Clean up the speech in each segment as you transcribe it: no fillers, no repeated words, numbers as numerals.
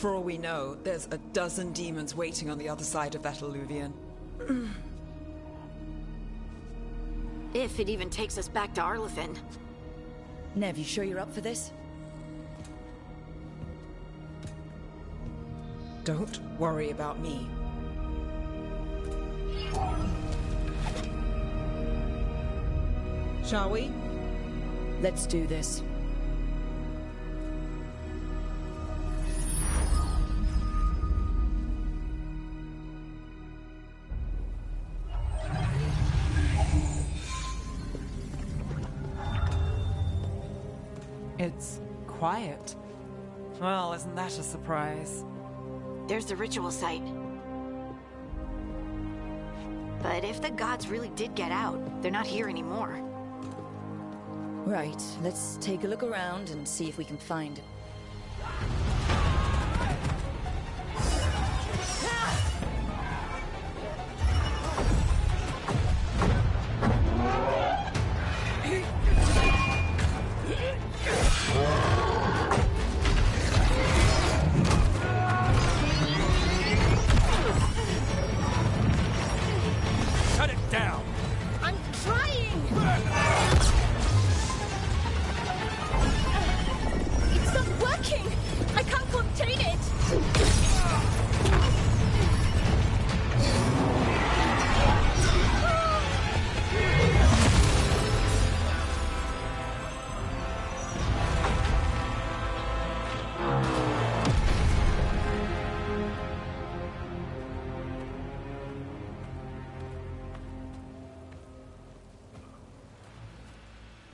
For all we know, there's a dozen demons waiting on the other side of that alluvion. If it even takes us back to Arlithin. Nev, you sure you're up for this? Don't worry about me. Shall we? Let's do this. It's quiet. Well, isn't that a surprise? There's the ritual site. But if the gods really did get out, they're not here anymore. Right, let's take a look around and see if we can find it. Shut it down! I'm trying! It's not working! I can't contain it!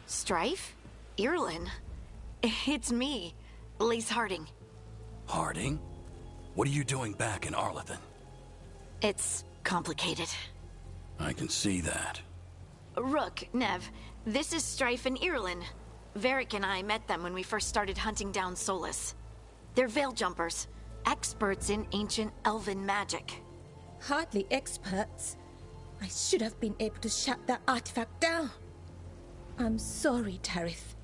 Strife? Irlin? It's me, Lace Harding. Harding? What are you doing back in Arlithin? It's complicated. I can see that. Rook, Nev, this is Strife and Irlin. Varric and I met them when we first started hunting down Solus. They're veil jumpers, experts in ancient elven magic. Hardly experts. I should have been able to shut that artifact down. I'm sorry, Tarith.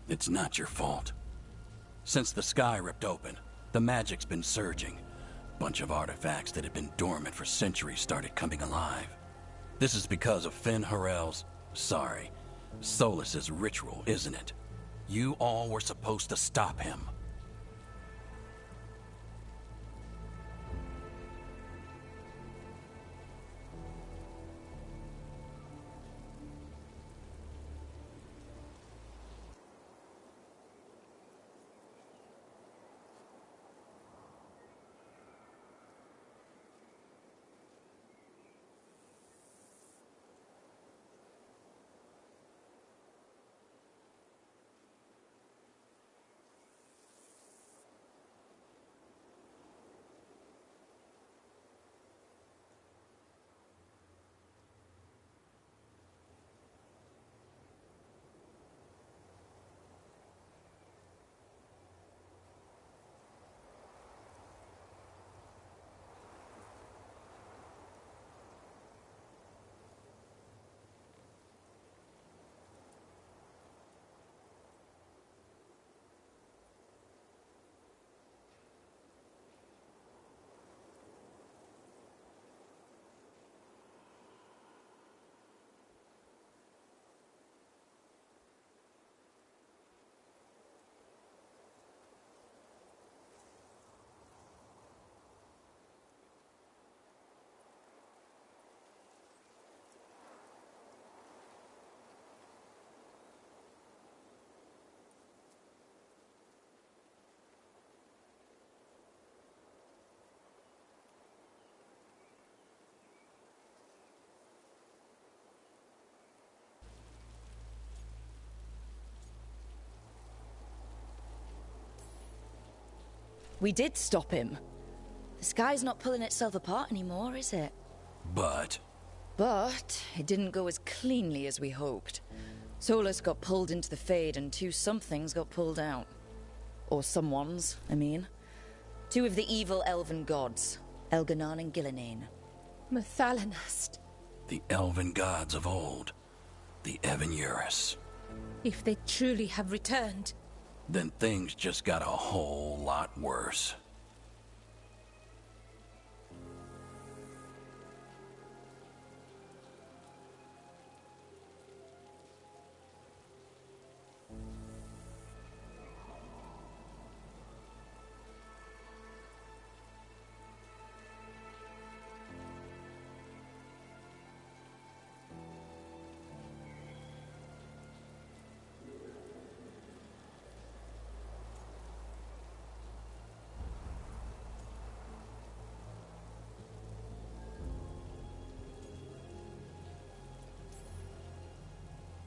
It's not your fault. Since the sky ripped open, the magic's been surging. Bunch of artifacts that had been dormant for centuries started coming alive. This is because of Finn Harel's... Solus's ritual, isn't it? You all were supposed to stop him. We did stop him. The sky's not pulling itself apart anymore, is it? But it didn't go as cleanly as we hoped. Solus got pulled into the Fade and two somethings got pulled out. Or someones, I mean. Two of the evil elven gods, Elganon and Gillinane. Mathalanast. the elven gods of old, the Evan Eurus. If they truly have returned, Then things just got a whole lot worse.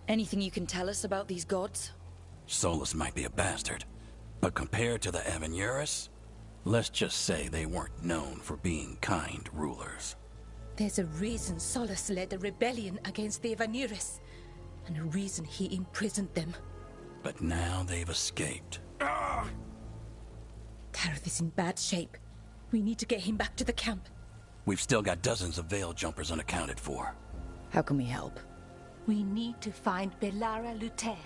Anything you can tell us about these gods? Solus might be a bastard, but compared to the Avenurus, let's just say they weren't known for being kind rulers. There's a reason Solus led a rebellion against the Avenurus, and a reason he imprisoned them. But now they've escaped. Tareth is in bad shape. We need to get him back to the camp. We've still got dozens of veil jumpers unaccounted for. How can we help? We need to find Bellara Luther.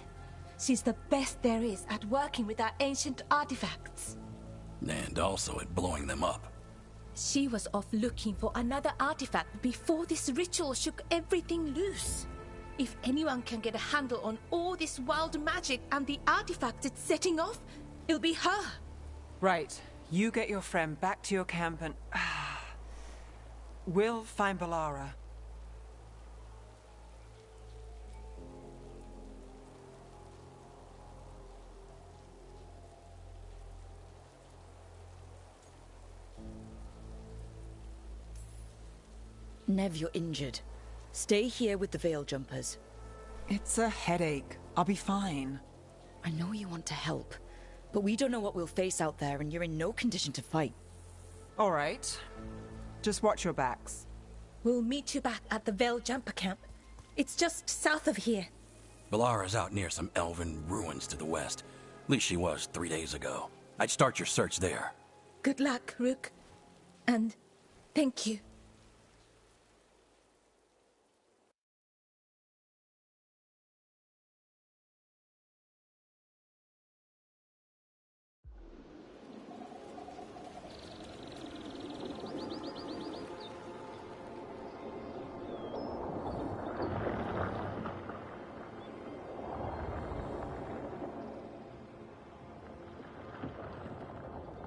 She's the best there is at working with our ancient artifacts. And also at blowing them up. She was off looking for another artifact before this ritual shook everything loose. If anyone can get a handle on all this wild magic and the artifacts it's setting off, it'll be her. Right. You get your friend back to your camp and... we'll find Bellara. Nev, you're injured. Stay here with the veil jumpers. It's a headache. I'll be fine. I know you want to help, but we don't know what we'll face out there, and you're in no condition to fight. All right. Just watch your backs. We'll meet you back at the veil jumper camp. It's just south of here. Bellara's out near some elven ruins to the west. At least she was 3 days ago. I'd start your search there. Good luck, Rook. And thank you.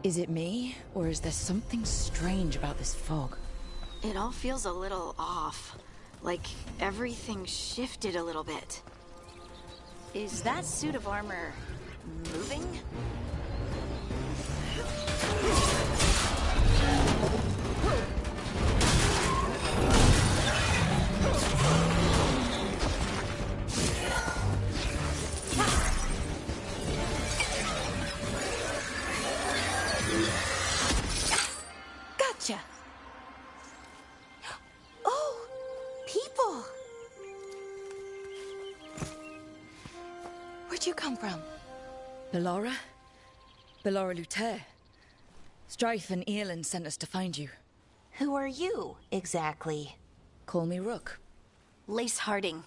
Is it me, or is there something strange about this fog? It all feels a little off. Like everything shifted a little bit. Is that suit of armor moving? Gotcha. Oh, people. Where'd you come from? Bellara? Bellara Luther. Strife and Earlin sent us to find you. Who are you, exactly? Call me Rook. Lace Harding.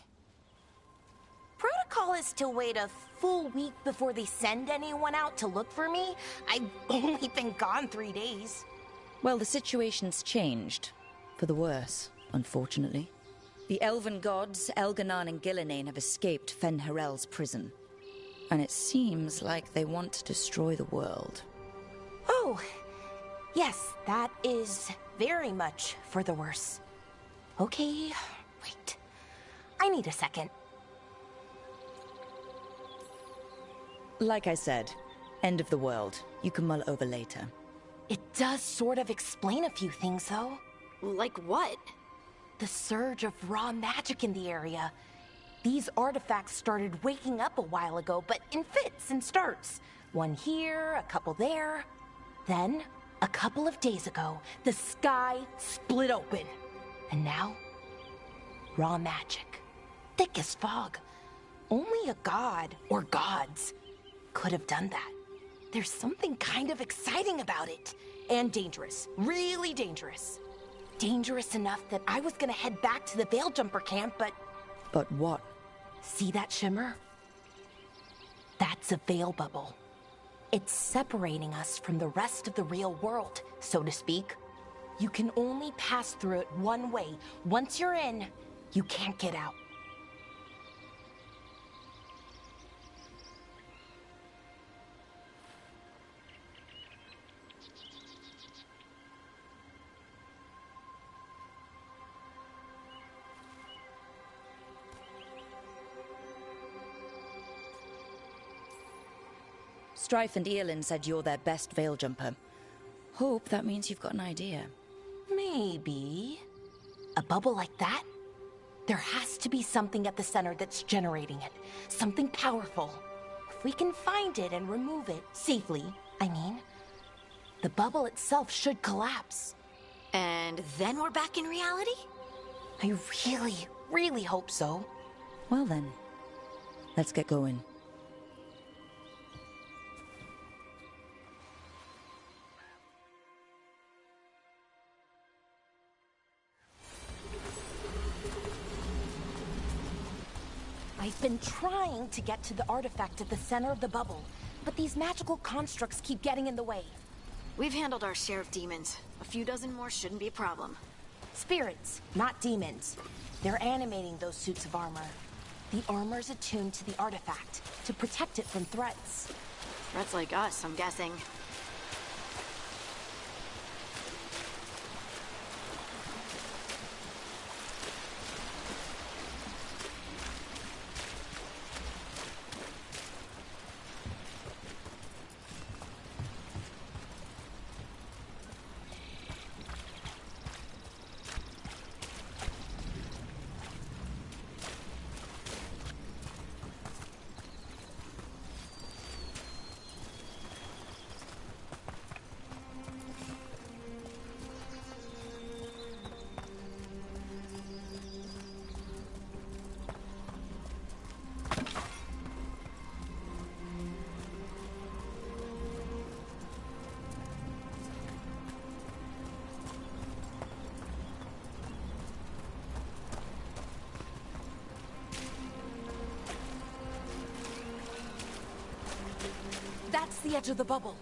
Protocol is to wait a full week before they send anyone out to look for me. I've only been gone 3 days. Well, the situation's changed. For the worse, unfortunately. The elven gods, Elganan and Gillinane, have escaped Fen-Harel's prison. And it seems like they want to destroy the world. Oh, yes, that is very much for the worse. Okay, wait. I need a second. Like I said, end of the world. You can mull it over later. It does sort of explain a few things, though. Like what? The surge of raw magic in the area. These artifacts started waking up a while ago, but in fits and starts. One here, a couple there. Then, a couple of days ago, the sky split open. And now, raw magic. Thick as fog. Only a god, or gods, could have done that. There's something kind of exciting about it. And dangerous. Really dangerous. Dangerous enough that I was gonna head back to the Veil Jumper camp, but... But what? See that shimmer? That's a veil bubble. It's separating us from the rest of the real world, so to speak. You can only pass through it one way. Once you're in, you can't get out. Strife and Earlin said you're their best veil jumper. Hope that means you've got an idea. Maybe. A bubble like that? There has to be something at the center that's generating it. Something powerful. If we can find it and remove it, safely, I mean, the bubble itself should collapse. And then we're back in reality? I really, really hope so. Well then, let's get going. I've been trying to get to the artifact at the center of the bubble, but these magical constructs keep getting in the way. We've handled our share of demons. A few dozen more shouldn't be a problem. Spirits, not demons. They're animating those suits of armor. The armor's attuned to the artifact, to protect it from threats. Threats like us, I'm guessing. That's the edge of the bubble.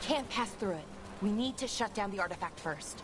Can't pass through it. We need to shut down the artifact first.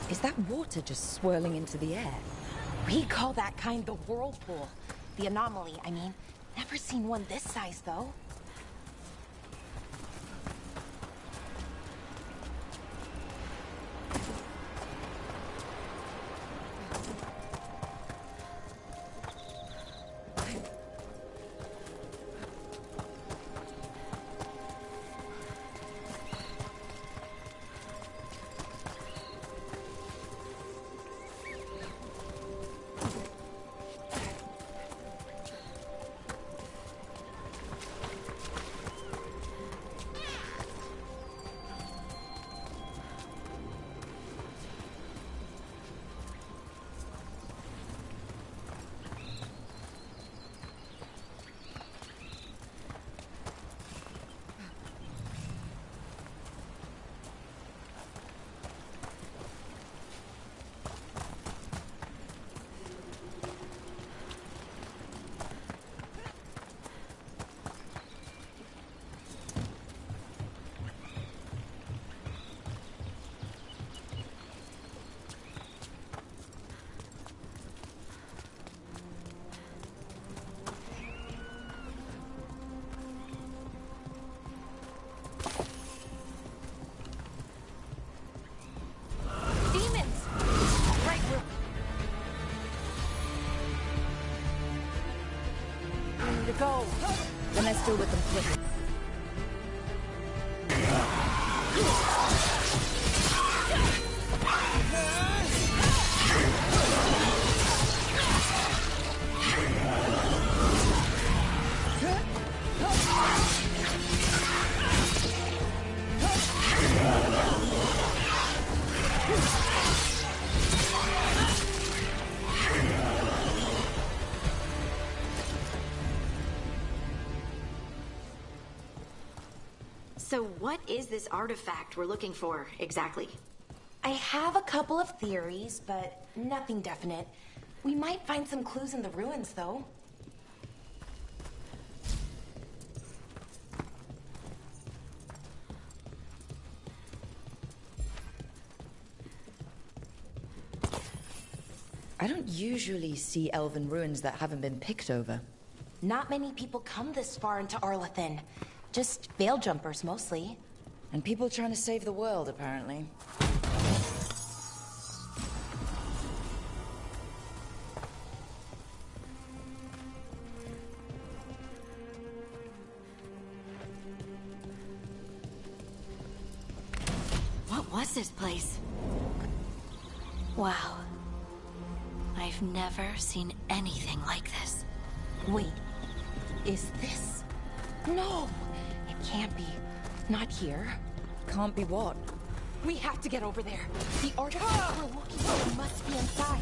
Is that water just swirling into the air? We call that kind the whirlpool. The anomaly, I mean. Never seen one this size, though. still with them quick. So what is this artifact we're looking for, exactly? I have a couple of theories, but nothing definite. We might find some clues in the ruins, though. I don't usually see elven ruins that haven't been picked over. Not many people come this far into Arlathan. Just veil jumpers, mostly. And people trying to save the world, apparently. What was this place? Wow. I've never seen anything like this. Wait, is this? No, it can't be. Not here. Can't be what? We have to get over there. The artifact we're looking for must be inside.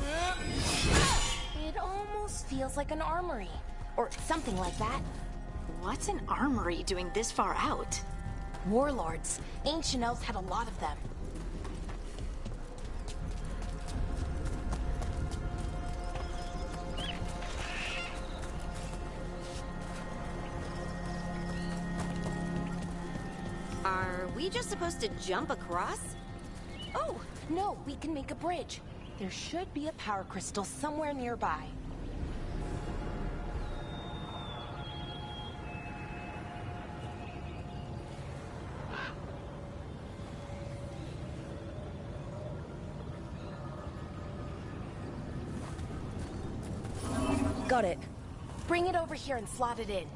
It almost feels like an armory. Or something like that. What's an armory doing this far out? Warlords. Ancient elves had a lot of them. Are we just supposed to jump across? Oh, no, we can make a bridge. There should be a power crystal somewhere nearby. Got it. Bring it over here and slot it in.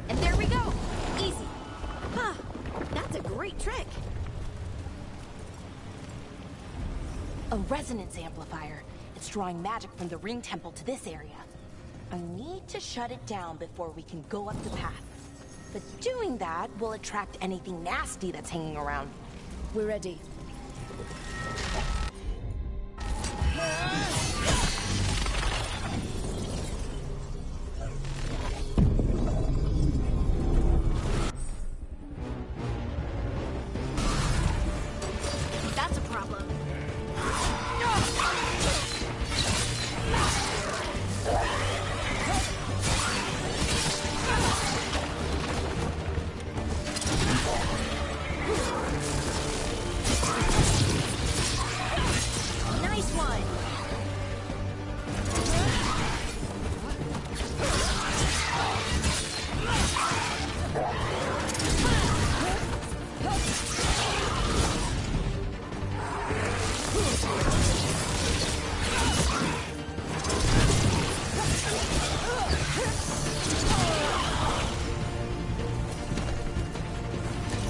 And there we go! Easy. Huh. That's a great trick. A resonance amplifier. It's drawing magic from the ring temple to this area. I need to shut it down before we can go up the path. But doing that will attract anything nasty that's hanging around. We're ready. That's a problem. Nice one!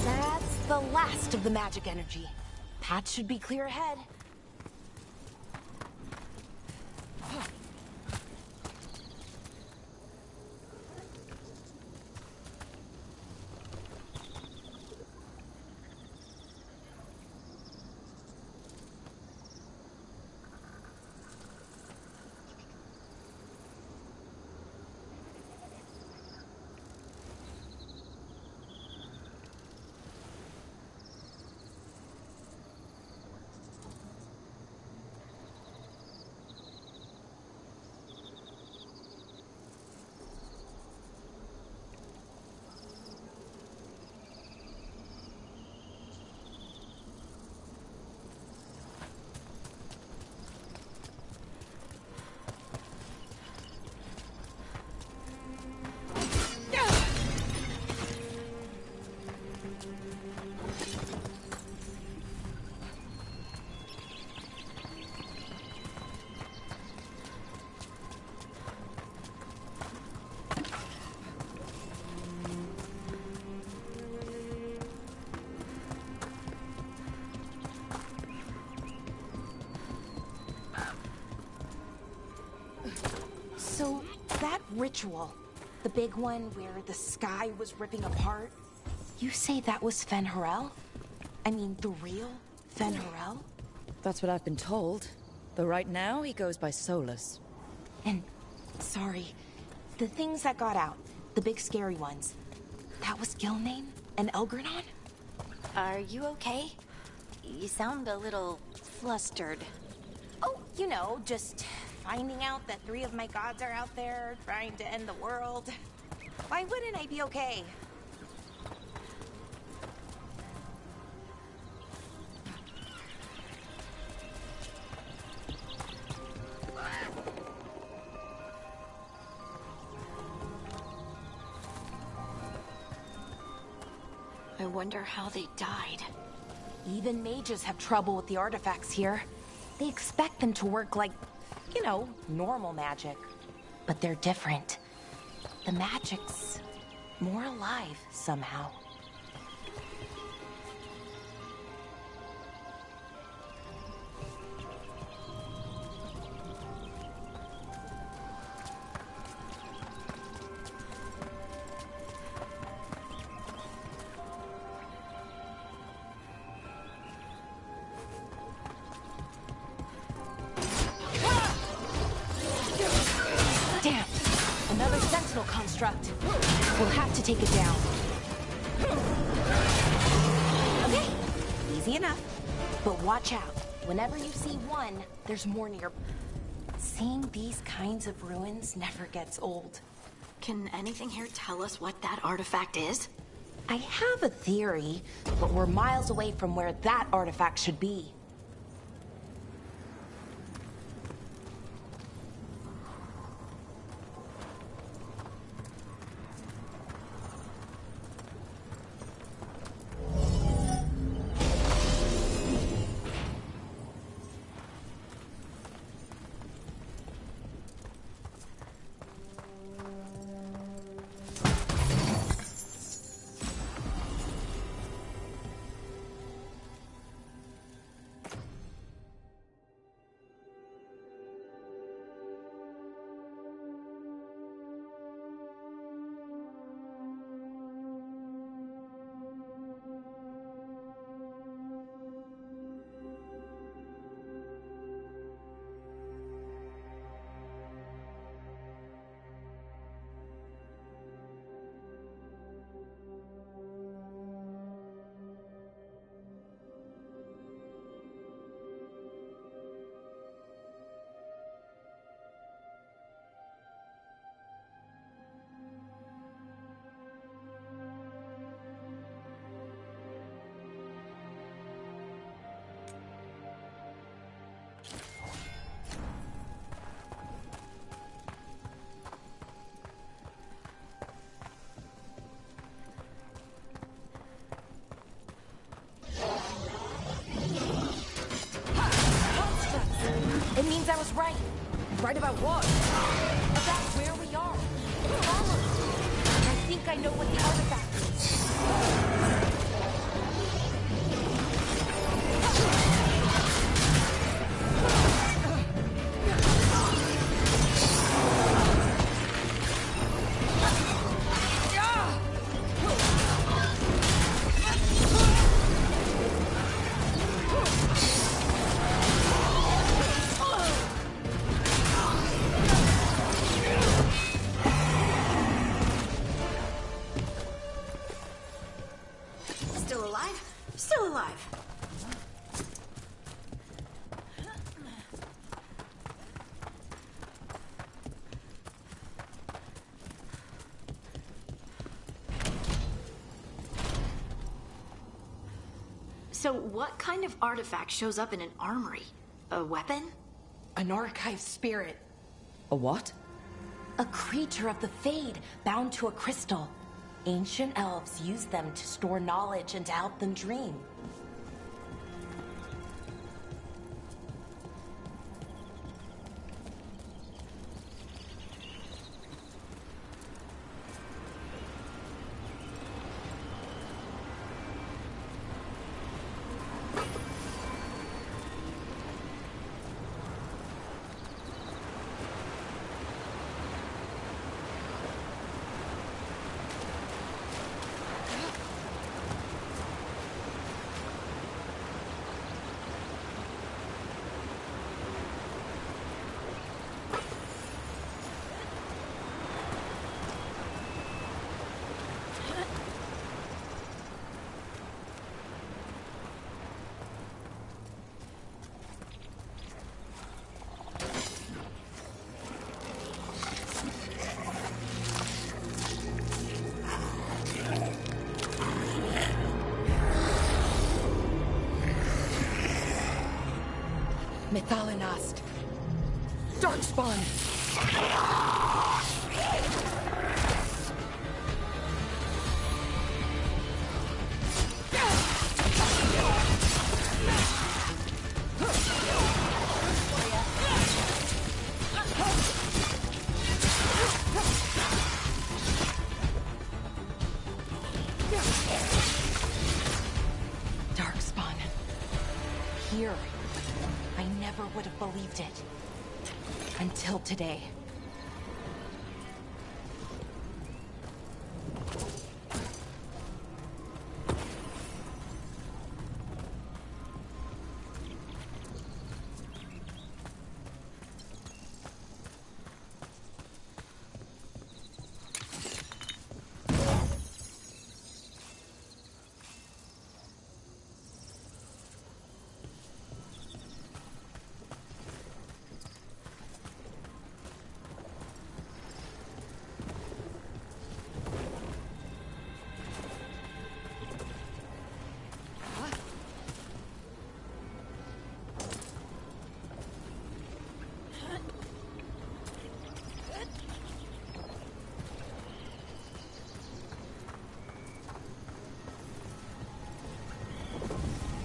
That's the last of the magic energy. Path should be clear ahead. ritual. The big one where the sky was ripping apart. You say that was Fen'Harel? I mean, the real Fen'Harel? That's what I've been told. Though right now, he goes by Solus. And, sorry, the things that got out, the big scary ones, that was Gilnane and Elgranon? Are you okay? You sound a little flustered. Oh, you know, just finding out that 3 of my gods are out there trying to end the world. Why wouldn't I be okay? I wonder how they died. Even mages have trouble with the artifacts here. They expect them to work like, you know, normal magic. But they're different. The magic's more alive somehow. Damn! Another sentinel construct. We'll have to take it down. Okay, easy enough. But watch out. Whenever you see one, there's more near. Seeing these kinds of ruins never gets old. Can anything here tell us what that artifact is? I have a theory, but we're miles away from where that artifact should be. It means I was right. Right about what? About where we are. It's follows. I think I know what the artifact is. Still alive? Still alive. So what kind of artifact shows up in an armory? A weapon? An archive spirit. A what? A creature of the Fade, bound to a crystal. Ancient elves use them to store knowledge and to help them dream. Methalinast. Darkspawn! Darkspawn. Here. I never would have believed it. Until today.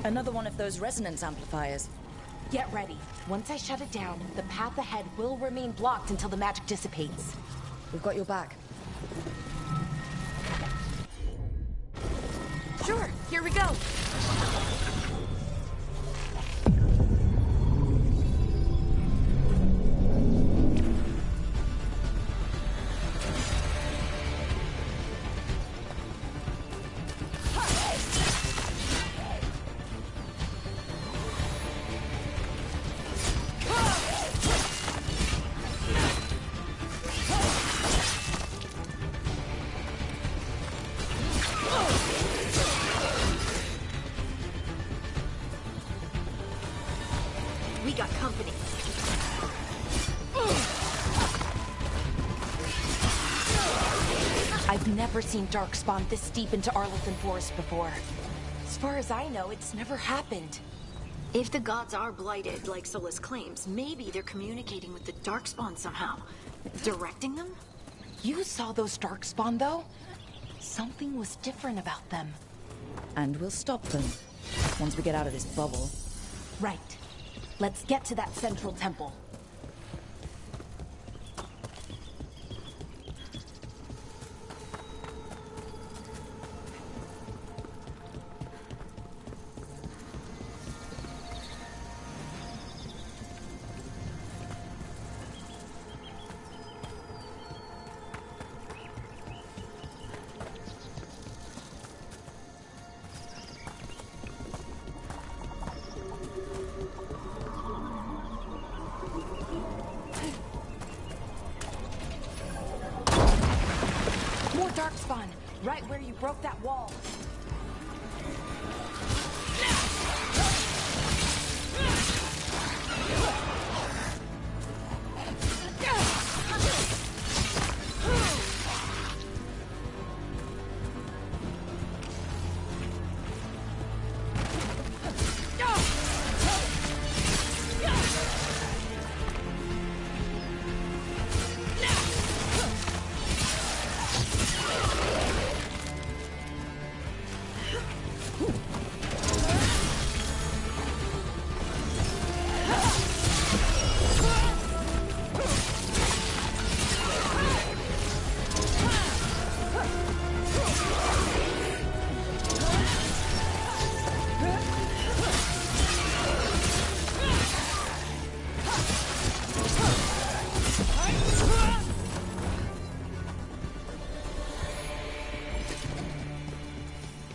Another one of those resonance amplifiers. Get ready. Once I shut it down, the path ahead will remain blocked until the magic dissipates. We've got your back. Sure, here we go. We got company. I've never seen Darkspawn this deep into Arlothan Forest before. As far as I know, it's never happened. If the gods are blighted, like Solus claims, maybe they're communicating with the Darkspawn somehow. Directing them? You saw those Darkspawn, though? Something was different about them. And we'll stop them. Once we get out of this bubble. Right. Let's get to that central temple. Darkspawn, right where you broke that wall.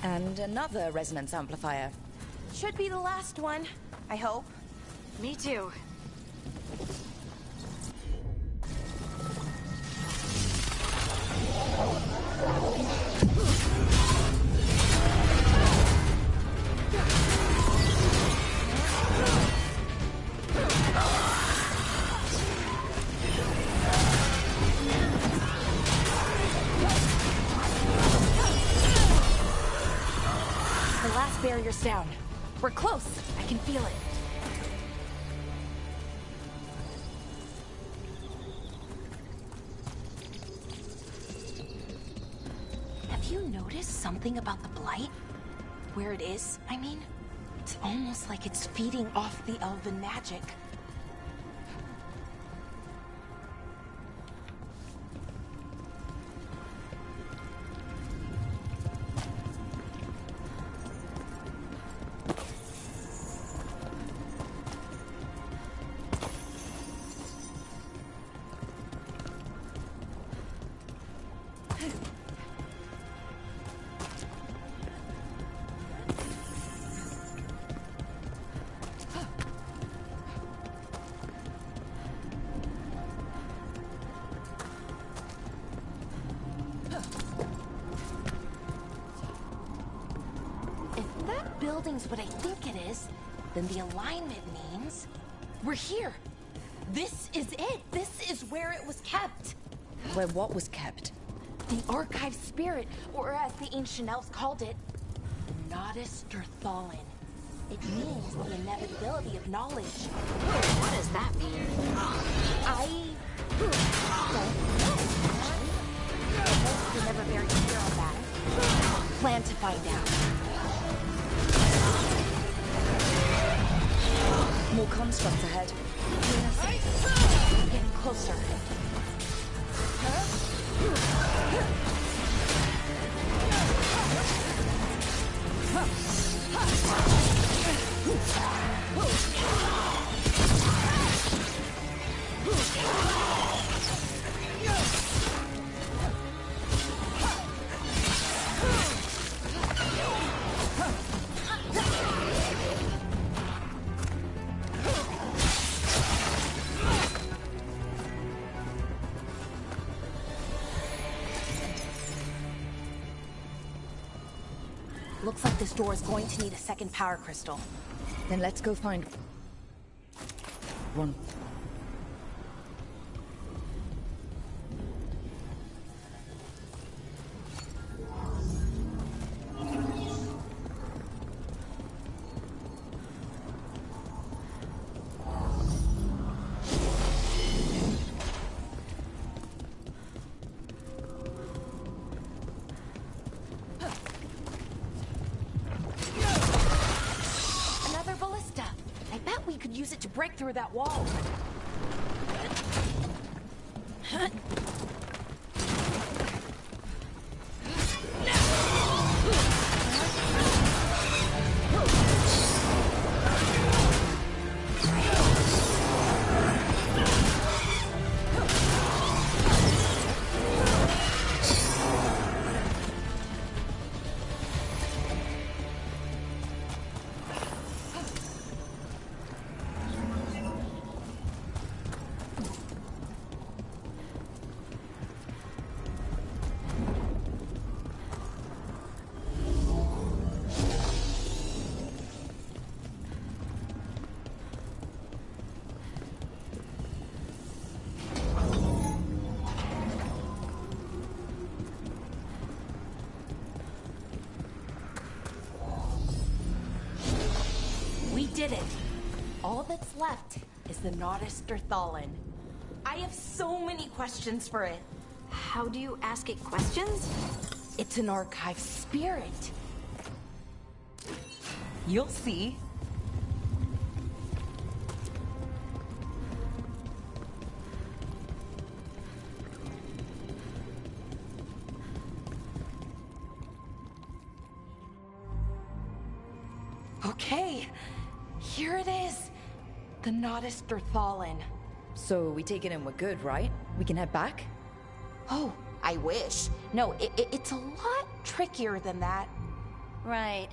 And another resonance amplifier. Should be the last one, I hope. Me too. The last barrier's down. We're close. I can feel it. notice something about the blight? Where it is, I mean? It's almost like it's feeding off the elven magic. Building's what I think it is, then the alignment means we're here. This is it. This is where it was kept. Where what was kept? The archive spirit, or as the ancient elves called it, the Nodus Durthalin. It means the inevitability of knowledge. What does that mean? I don't know. We're never very clear on that. Plan to find out. More constructs ahead. Getting closer. Looks like this door is going to need a second power crystal. Then let's go find one. Use it to break through that wall. Did it. All that's left is the Nodus Durthalin. I have so many questions for it. How do you ask it questions? It's an archive spirit. You'll see. Okay. Here it is. The Nodus Durthalin. So we take it and we're good, right? We can head back? Oh, I wish. No, it's a lot trickier than that. Right.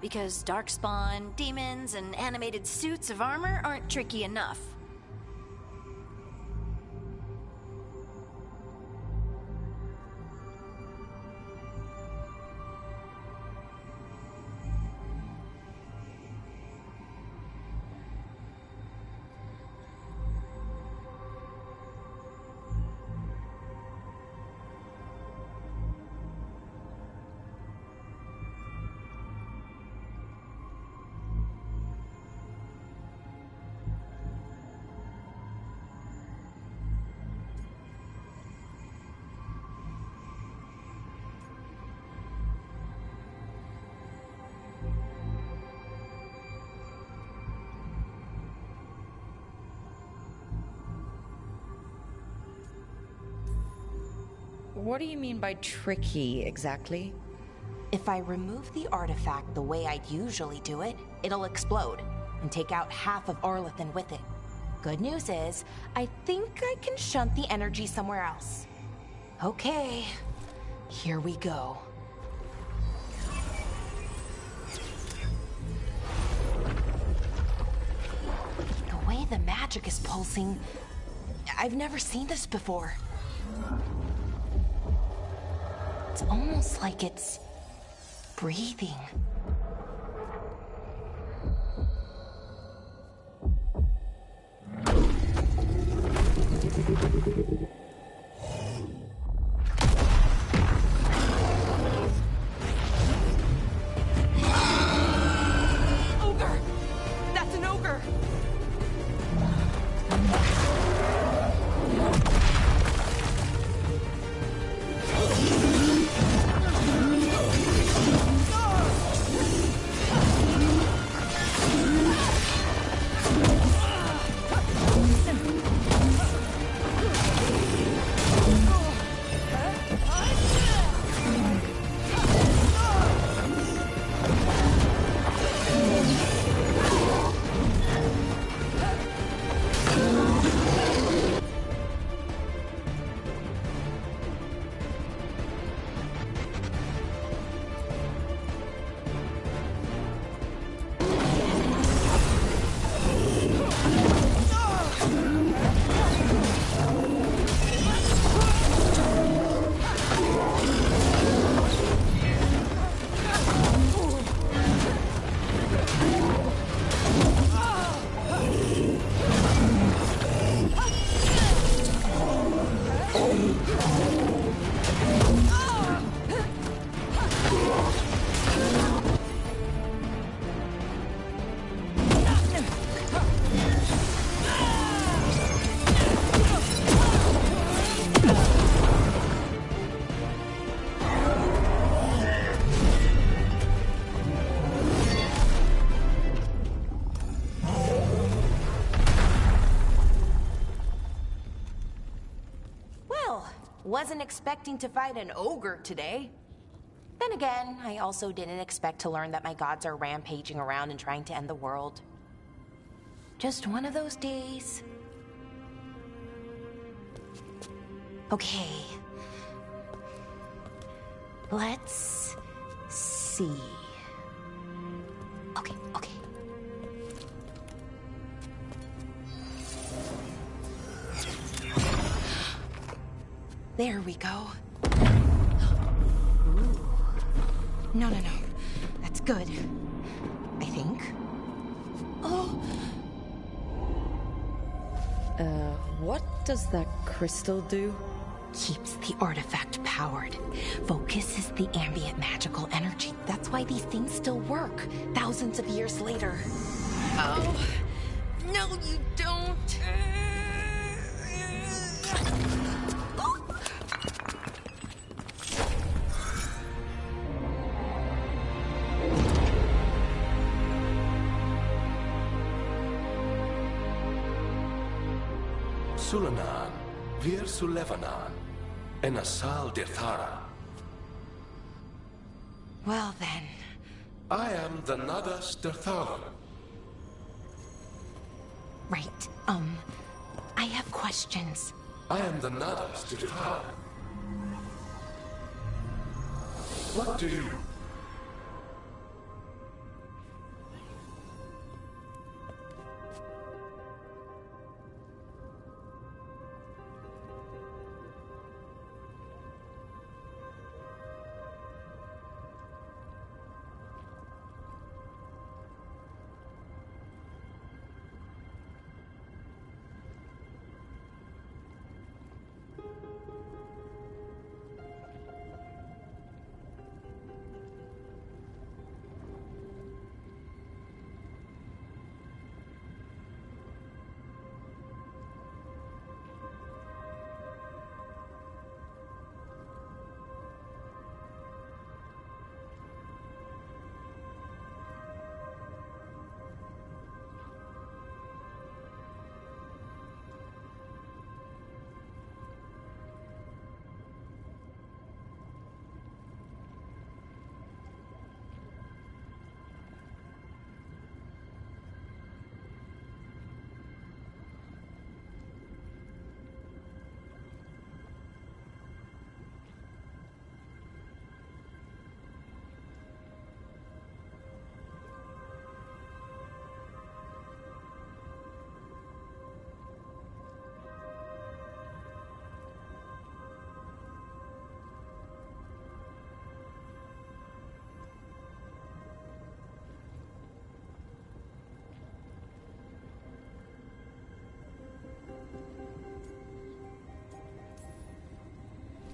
Because darkspawn, demons, and animated suits of armor aren't tricky enough. what do you mean by tricky, exactly? If I remove the artifact the way I'd usually do it, it'll explode and take out half of Arlethan with it. Good news is, I think I can shunt the energy somewhere else. Okay, here we go. The way the magic is pulsing, I've never seen this before. It's almost like it's breathing. Ogre! That's an ogre! Wasn't expecting to fight an ogre today. Then again, I also didn't expect to learn that my gods are rampaging around and trying to end the world. Just one of those days. Okay. Let's see. Okay. There we go. Ooh. No. That's good. I think. Oh. What does that crystal do? Keeps the artifact powered. Focuses the ambient magical energy. That's why these things still work, thousands of years later. Oh. No, you don't. Sulanan, Vir Sulevanan, and Asal Dirthara. Well then. I am the Nadas Dirthara. Right, I have questions. I am the Nadas Dirthara. What do you...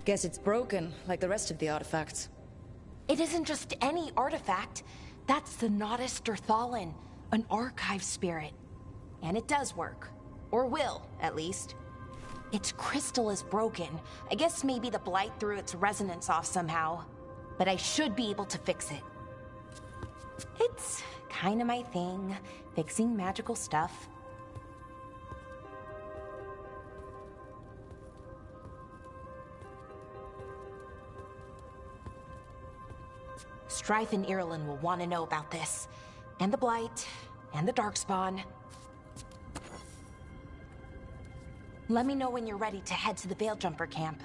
Guess it's broken, like the rest of the artifacts. It isn't just any artifact. That's the Nodus Derthalin, an archive spirit. And it does work. Or will, at least. Its crystal is broken. I guess maybe the blight threw its resonance off somehow. But I should be able to fix it. It's kind of my thing, fixing magical stuff. Strife and Irulan will want to know about this. And the Blight, and the Darkspawn. Let me know when you're ready to head to the Veil Jumper camp.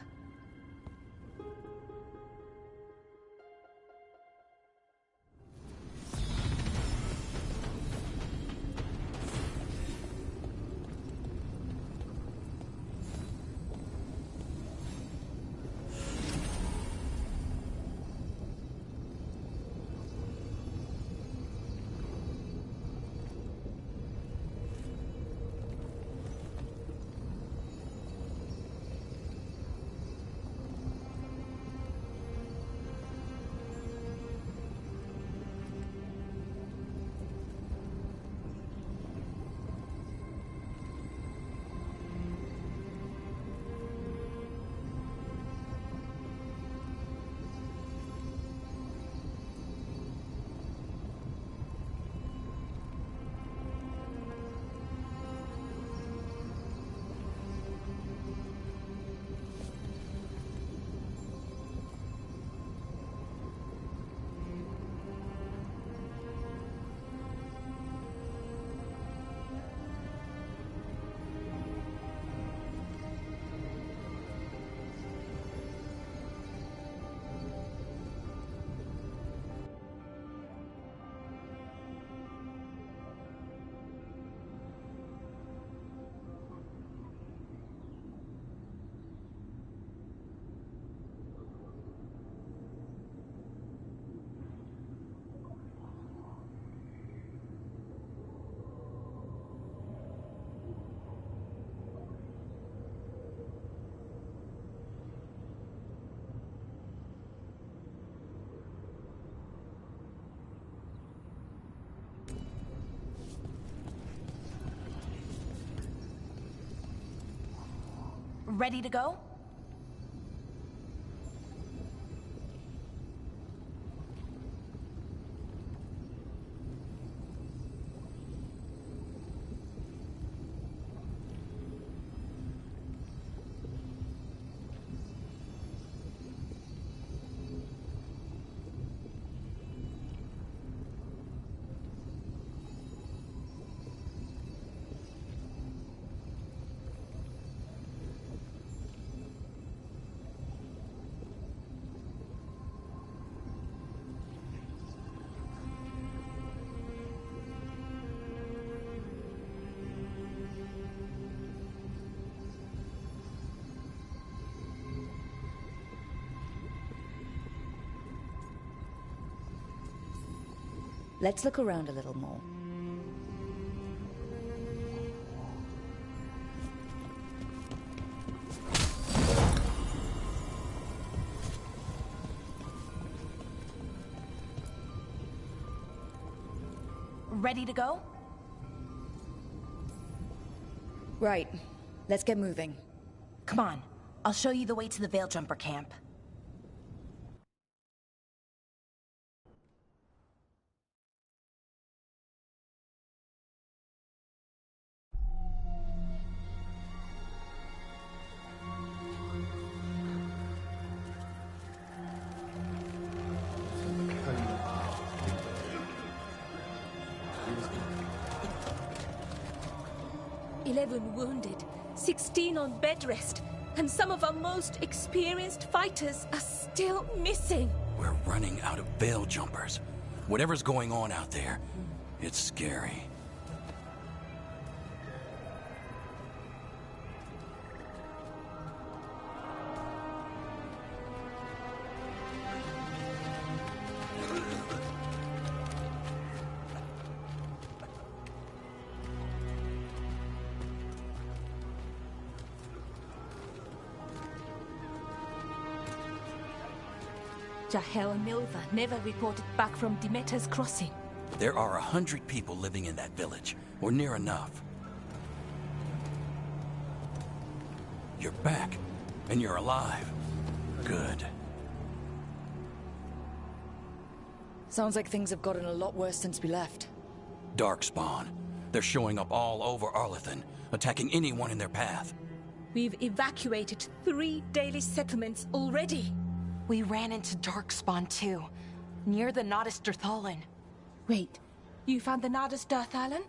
Ready to go? Let's look around a little more. Ready to go? Right. Let's get moving. Come on. I'll show you the way to the Veil Jumper camp. Wounded, 16 on bed rest, and some of our most experienced fighters are still missing. We're running out of Veil Jumpers. Whatever's going on out there, it's scary. Jahel and Milva never reported back from Demeter's crossing. There are 100 people living in that village, or near enough. You're back, and you're alive. Good. Sounds like things have gotten a lot worse since we left. Darkspawn. They're showing up all over Arlethan, attacking anyone in their path. We've evacuated 3 daily settlements already. We ran into Darkspawn too, near the Nodus Dirthalan. Wait, you found the Nodus Dirthalan?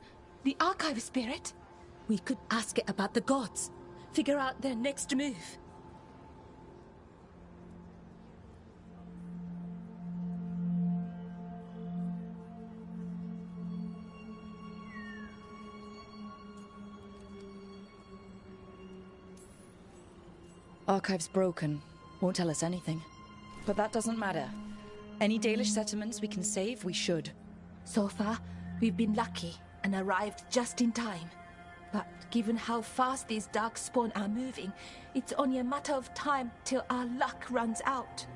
The archive spirit? We could ask it about the gods. Figure out their next move. Archive's broken. Won't tell us anything. But that doesn't matter. Any Dalish settlements we can save, we should. So far, we've been lucky and arrived just in time. But given how fast these Darkspawn are moving, it's only a matter of time till our luck runs out.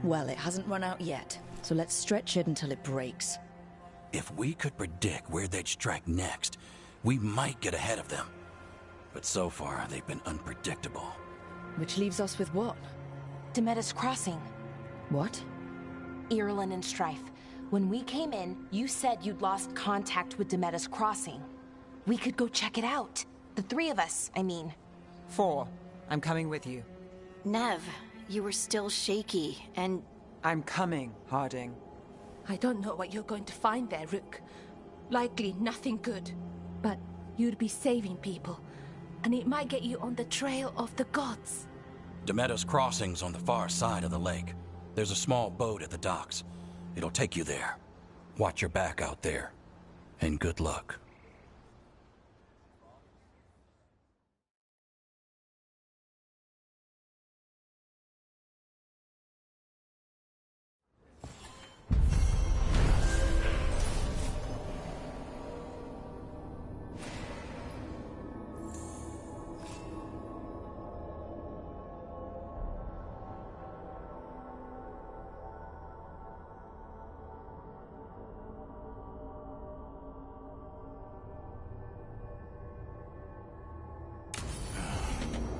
Well, it hasn't run out yet, so let's stretch it until it breaks. If we could predict where they'd strike next, we might get ahead of them. But so far, they've been unpredictable. Which leaves us with what? Demeter's crossing. What? Irulan and Strife. When we came in, you said you'd lost contact with Demeter's crossing. We could go check it out. The 3 of us, I mean. 4. I'm coming with you. Nev, you were still shaky, and... I'm coming, Harding. I don't know what you're going to find there, Rook. Likely nothing good. But you'd be saving people. And it might get you on the trail of the gods. Demeter's crossing's on the far side of the lake. There's a small boat at the docks. It'll take you there. Watch your back out there. And good luck.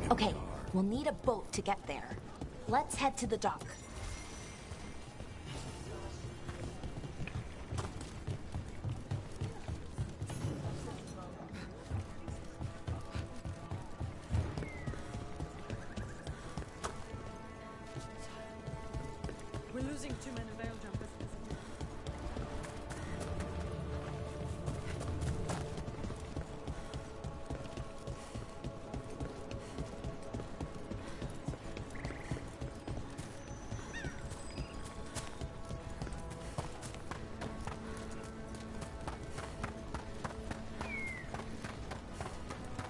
Okay, we'll need a boat to get there. Let's head to the dock. We're losing too many veil jumpers.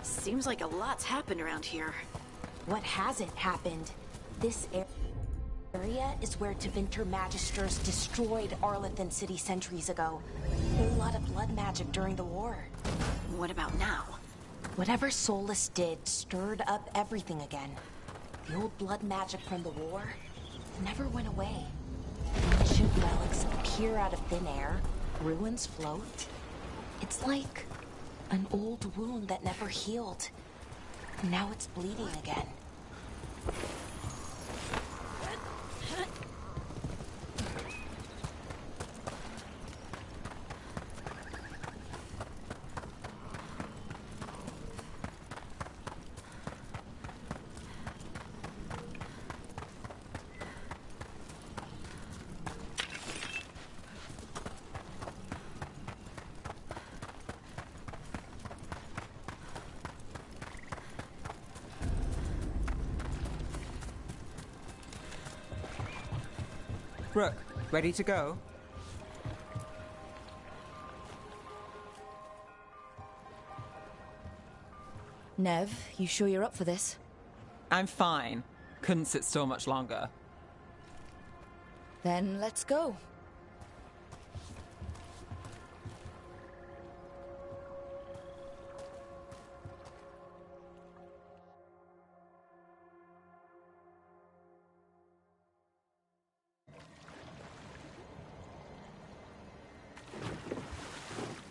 Seems like a lot's happened around here. What hasn't happened? This area is where Tevinter Magisters destroyed Arlethan City centuries ago. A whole lot of blood magic during the war. What about now? Whatever Solus did stirred up everything again. The old blood magic from the war never went away. Ancient relics appear out of thin air, ruins float. It's like an old wound that never healed. Now it's bleeding again. Rook, ready to go? Nev, you sure you're up for this? I'm fine. Couldn't sit still much longer. Then let's go.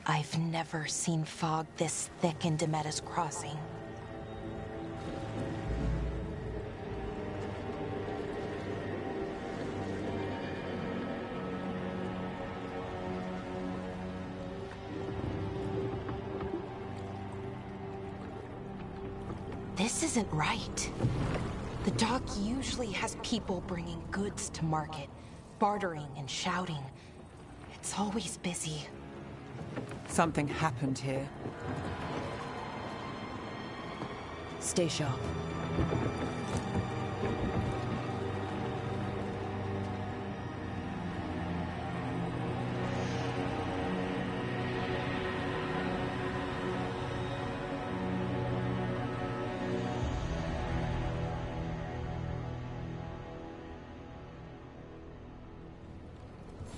I've never seen fog this thick in Demetta's Crossing. This isn't right. The dock usually has people bringing goods to market, bartering and shouting. It's always busy. Something happened here. Stay sharp.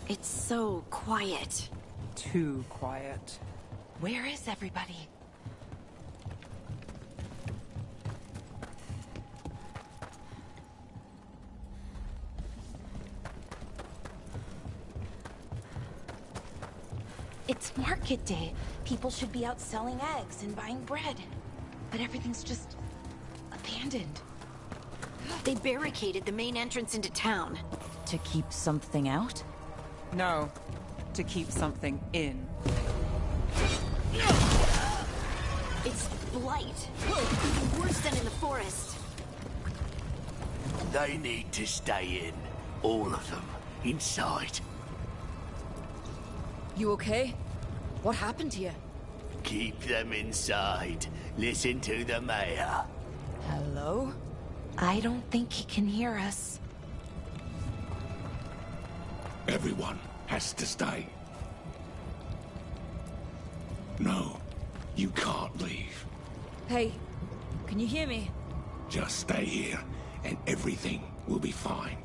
It's so quiet. Too quiet. Where is everybody? It's market day. People should be out selling eggs and buying bread. But everything's just abandoned. They barricaded the main entrance into town. To keep something out? No, to keep something in. It's blight. Worse than in the forest. They need to stay in. All of them. Inside. You okay? What happened here? Keep them inside. Listen to the mayor. Hello? I don't think he can hear us. Everyone has to stay. No, you can't leave. Hey, can you hear me? Just stay here, and everything will be fine.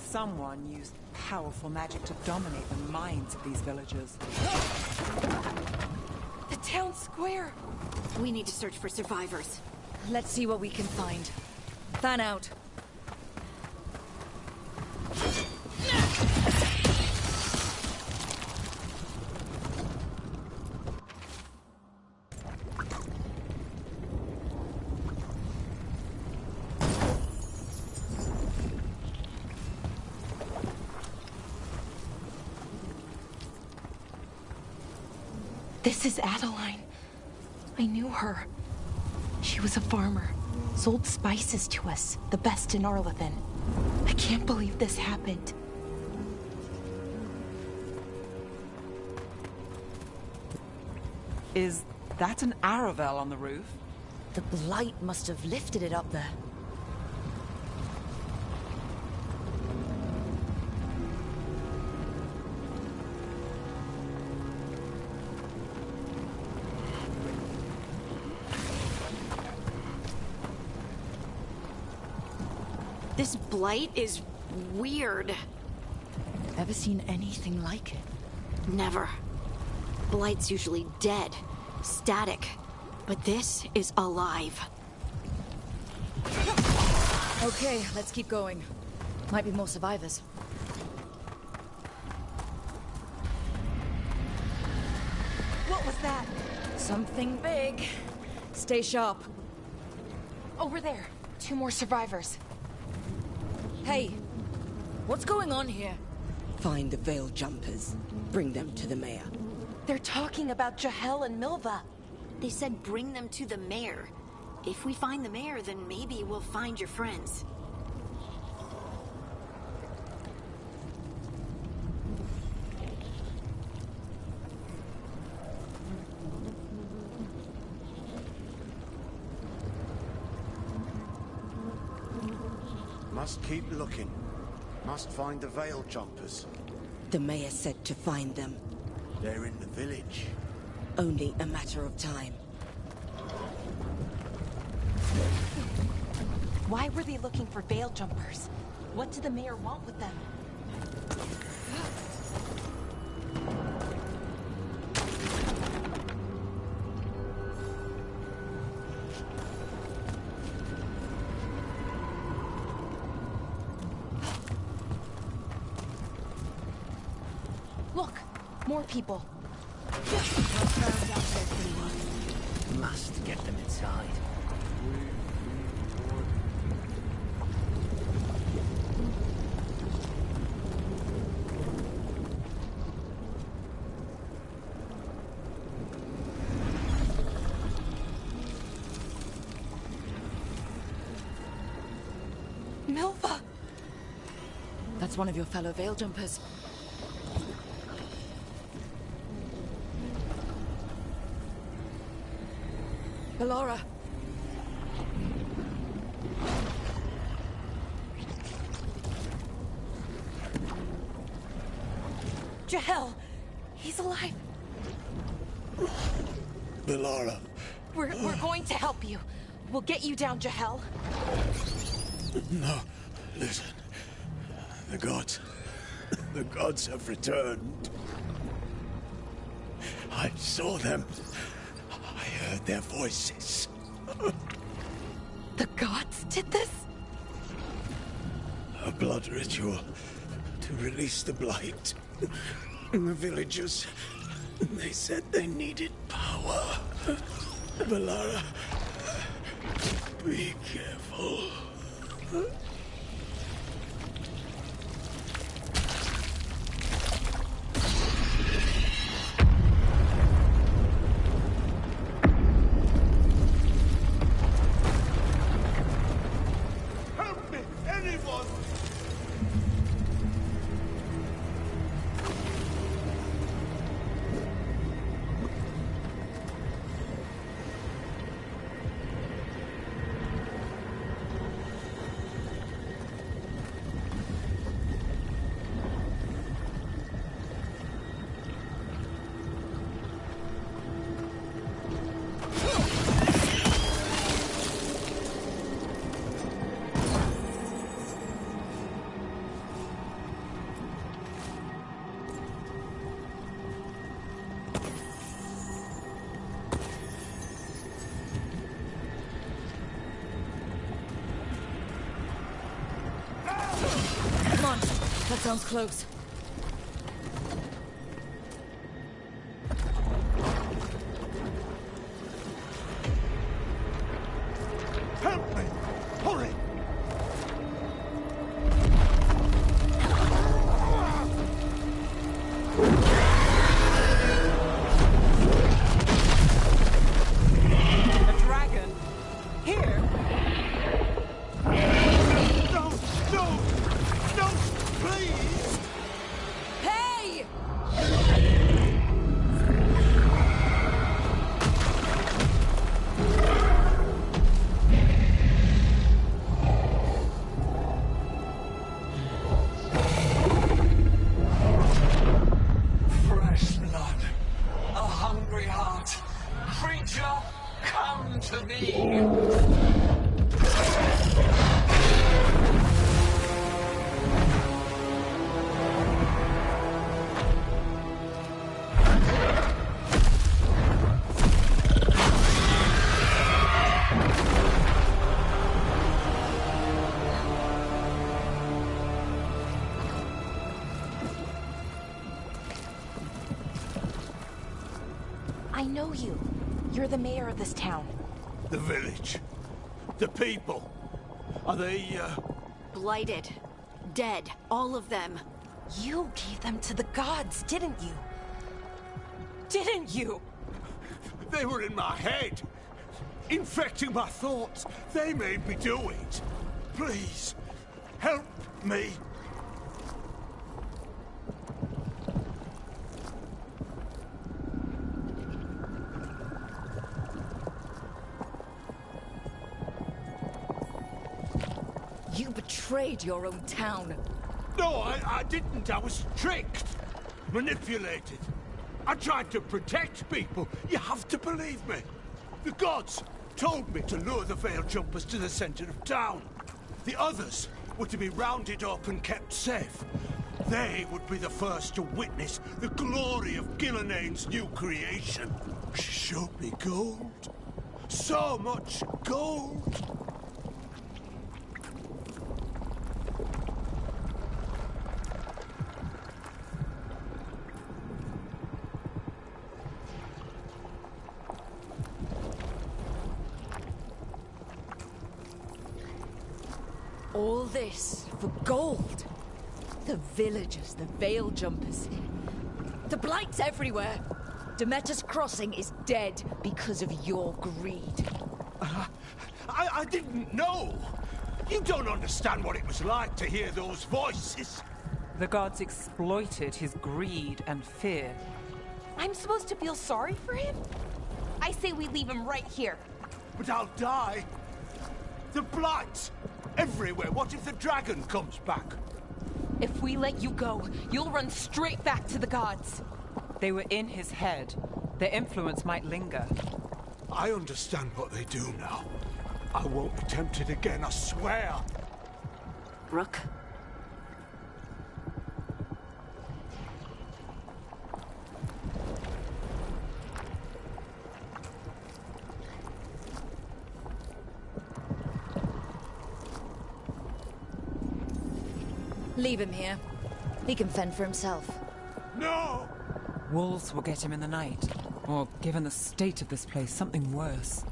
Someone used powerful magic to dominate the minds of these villagers. The town square! We need to search for survivors. Let's see what we can find. Fan out. This is Adeline. I knew her. She was a farmer, sold spices to us, the best in Arlathan. I can't believe this happened. Is that an Aravel on the roof? The blight must have lifted it up there. This blight is weird. Ever seen anything like it? Never. Blight's usually dead, static. But this is alive. Okay, let's keep going. Might be more survivors. What was that? Something big. Stay sharp. Over there. 2 more survivors. Hey, What's going on here? Find the veil jumpers. Bring them to the mayor. They're talking about Jahel and Milva. They said bring them to the mayor. If we find the mayor, then maybe we'll find your friends. Must keep looking. Must find the veil jumpers. The mayor said to find them. They're in the village. Only a matter of time. Why were they looking for veil jumpers? What did the mayor want with them? Look, more people. Must get them inside. Milva! That's one of your fellow veil jumpers. Bellara. Jahel! He's alive! Bellara. We're going to help you. We'll get you down, Jahel. No, listen. The gods have returned. I saw them. I heard their voices. The gods did this? A blood ritual to release the blight. The villagers, they said they needed power. Bellara, be careful. Help me! Anyone! Come on. That sounds close. Help me! Hurry! A dragon? Here? No! No! No! Please! Hey! Fresh blood, a hungry heart. Creature, come to me. I know you. You're the mayor of this town. The village. The people. Are they, Blighted. Dead. All of them. You gave them to the gods, didn't you? Didn't you? They were in my head, infecting my thoughts. They made me do it. Please, help me. You betrayed your own town. No, I didn't. I was tricked, manipulated. I tried to protect people. You have to believe me. The gods told me to lure the Veil Jumpers to the center of town. The others were to be rounded up and kept safe. They would be the first to witness the glory of Gilnenane's new creation. She showed me gold. So much gold. All this for gold. The villagers, the Veil Jumpers. The Blight's everywhere. Demeter's Crossing is dead because of your greed. I didn't know. You don't understand what it was like to hear those voices. The gods exploited his greed and fear. I'm supposed to feel sorry for him? I say we leave him right here. But I'll die. The Blight! Everywhere. What if the dragon comes back? If we let you go, you'll run straight back to the gods. They were in his head. Their influence might linger. I understand what they do now. I won't be tempted again, I swear. Rook? Leave him here. He can fend for himself. No! Wolves will get him in the night. Or, given the state of this place, something worse.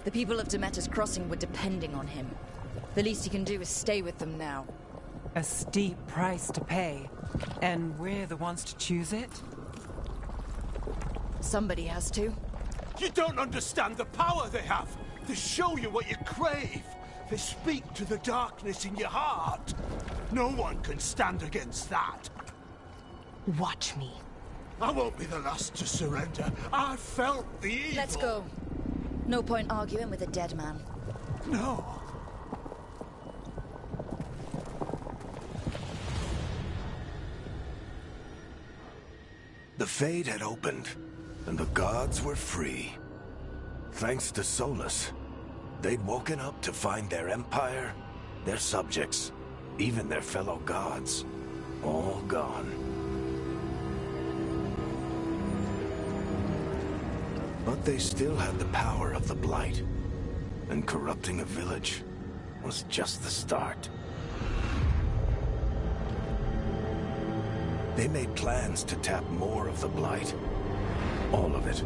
The people of Demeter's Crossing were depending on him. The least he can do is stay with them now. A steep price to pay. And we're the ones to choose it? Somebody has to. You don't understand the power they have. They show you what you crave. They speak to the darkness in your heart. No one can stand against that. Watch me. I won't be the last to surrender. I felt the evil. Let's go. No point arguing with a dead man. No. The Fade had opened, and the gods were free. Thanks to Solus, they'd woken up to find their empire, their subjects, even their fellow gods, all gone. But they still had the power of the Blight, and corrupting a village was just the start. They made plans to tap more of the Blight, all of it,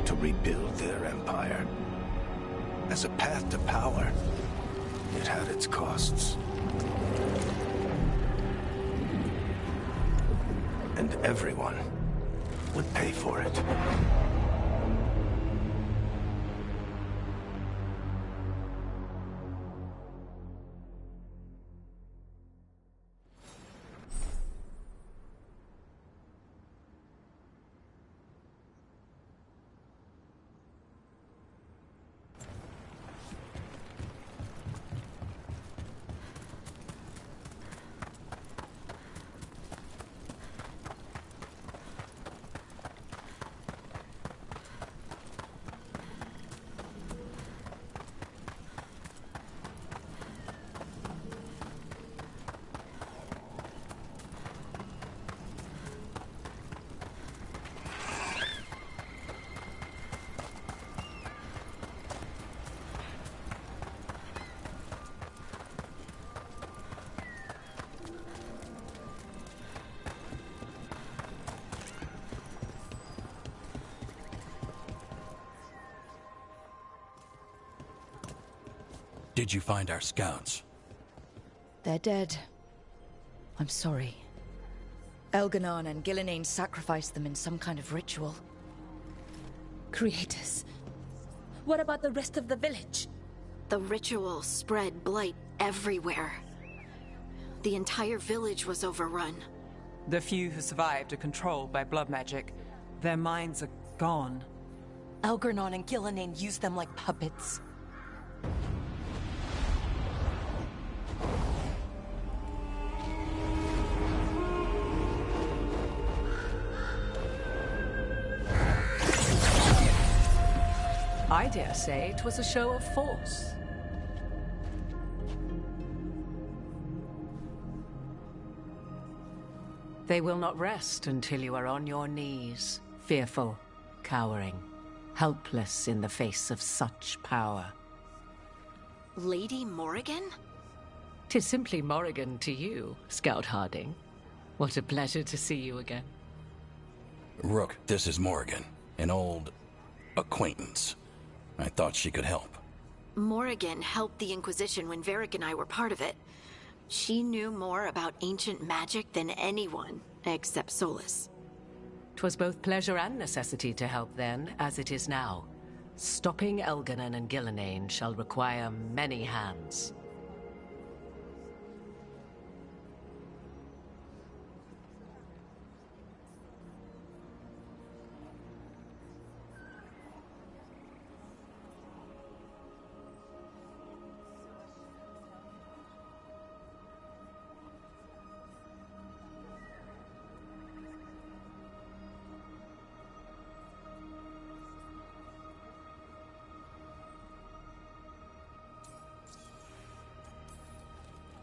to rebuild their empire. As a path to power, it had its costs. And everyone would pay for it. Did you find our scouts? They're dead. I'm sorry. Elganon and Gillenane sacrificed them in some kind of ritual. Creators. What about the rest of the village? The ritual spread blight everywhere. The entire village was overrun. The few who survived are controlled by blood magic. Their minds are gone. Elgarnon and Gillenane used them like puppets. I dare say it was a show of force. They will not rest until you are on your knees, fearful, cowering, helpless in the face of such power. Lady Morrigan? 'Tis simply Morrigan to you, Scout Harding. What a pleasure to see you again. Rook, this is Morrigan, an old acquaintance. I thought she could help. Morrigan helped the Inquisition when Varric and I were part of it. She knew more about ancient magic than anyone, except Solus. 'Twas both pleasure and necessity to help then, as it is now. Stopping Elganon and Gillenane shall require many hands.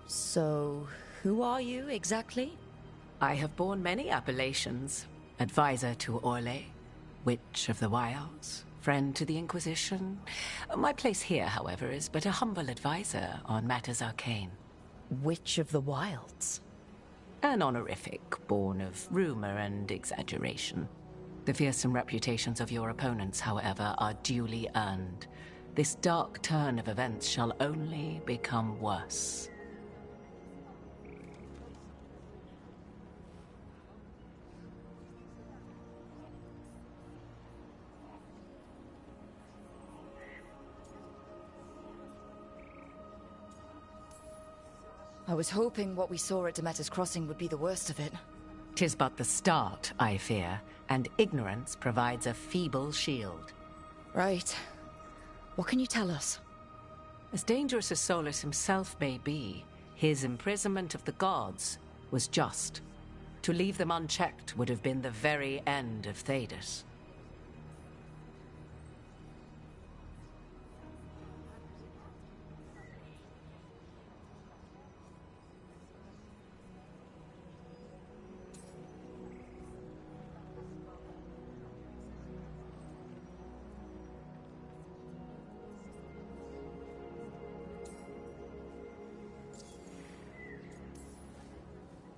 So, who are you exactly? I have borne many appellations. Advisor to Orlais, Witch of the Wilds, friend to the Inquisition. My place here, however, is but a humble advisor on matters arcane. Witch of the Wilds? An honorific born of rumor and exaggeration. The fearsome reputations of your opponents, however, are duly earned. This dark turn of events shall only become worse. I was hoping what we saw at Demeter's Crossing would be the worst of it. 'Tis but the start, I fear, and ignorance provides a feeble shield. Right. What can you tell us? As dangerous as Solus himself may be, his imprisonment of the gods was just. To leave them unchecked would have been the very end of Thedas.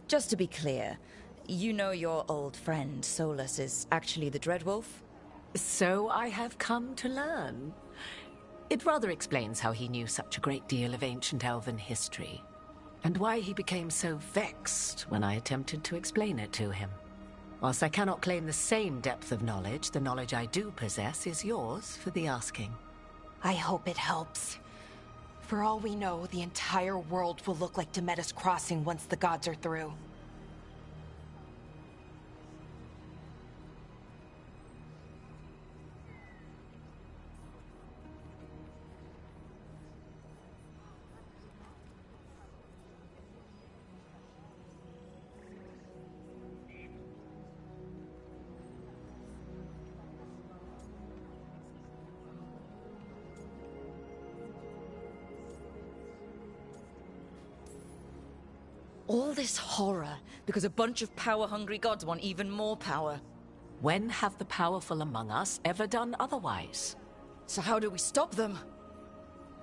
Just to be clear, you know your old friend Solus is actually the Dreadwolf? So I have come to learn. It rather explains how he knew such a great deal of ancient elven history, and why he became so vexed when I attempted to explain it to him. Whilst I cannot claim the same depth of knowledge, the knowledge I do possess is yours for the asking. I hope it helps. For all we know, the entire world will look like Demetus Crossing once the gods are through. All this horror because a bunch of power-hungry gods want even more power. When have the powerful among us ever done otherwise? So how do we stop them?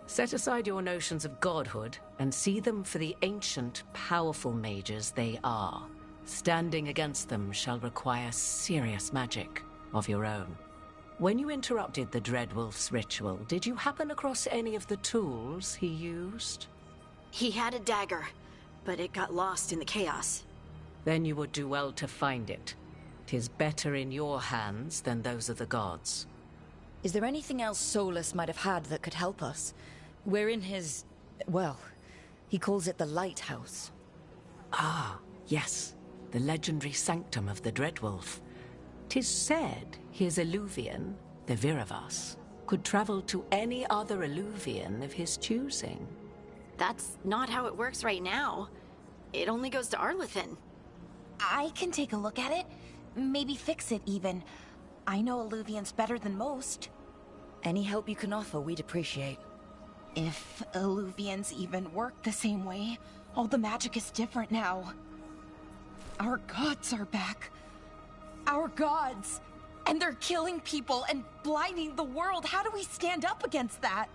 Set aside your notions of godhood and see them for the ancient, powerful mages they are. Standing against them shall require serious magic of your own. When you interrupted the Dreadwolf's ritual, did you happen across any of the tools he used? He had a dagger, but it got lost in the chaos. Then you would do well to find it. 'Tis better in your hands than those of the gods. Is there anything else Solus might have had that could help us? We're in his... well, he calls it the Lighthouse. Ah, yes. The legendary sanctum of the Dreadwolf. 'Tis said his Illuvian, the Viravas, could travel to any other Illuvian of his choosing. That's not how it works right now. It only goes to Arlethan. I can take a look at it. Maybe fix it, even. I know Illuvians better than most. Any help you can offer, we'd appreciate. If Illuvians even work the same way, all the magic is different now. Our gods are back. Our gods! And they're killing people and blinding the world. How do we stand up against that?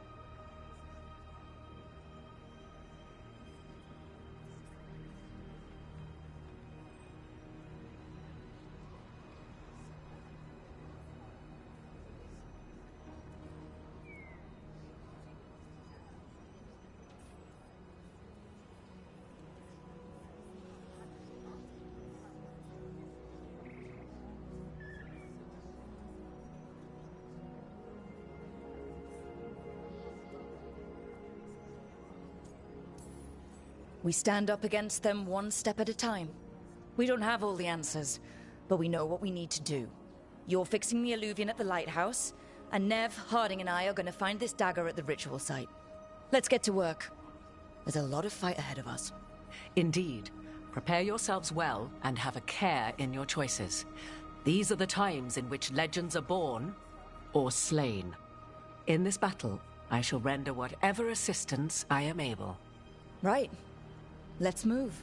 We stand up against them one step at a time. We don't have all the answers, but we know what we need to do. You're fixing the Illuvian at the lighthouse, and Nev, Harding and I are gonna find this dagger at the ritual site. Let's get to work. There's a lot of fight ahead of us. Indeed. Prepare yourselves well and have a care in your choices. These are the times in which legends are born or slain. In this battle, I shall render whatever assistance I am able. Right. Let's move.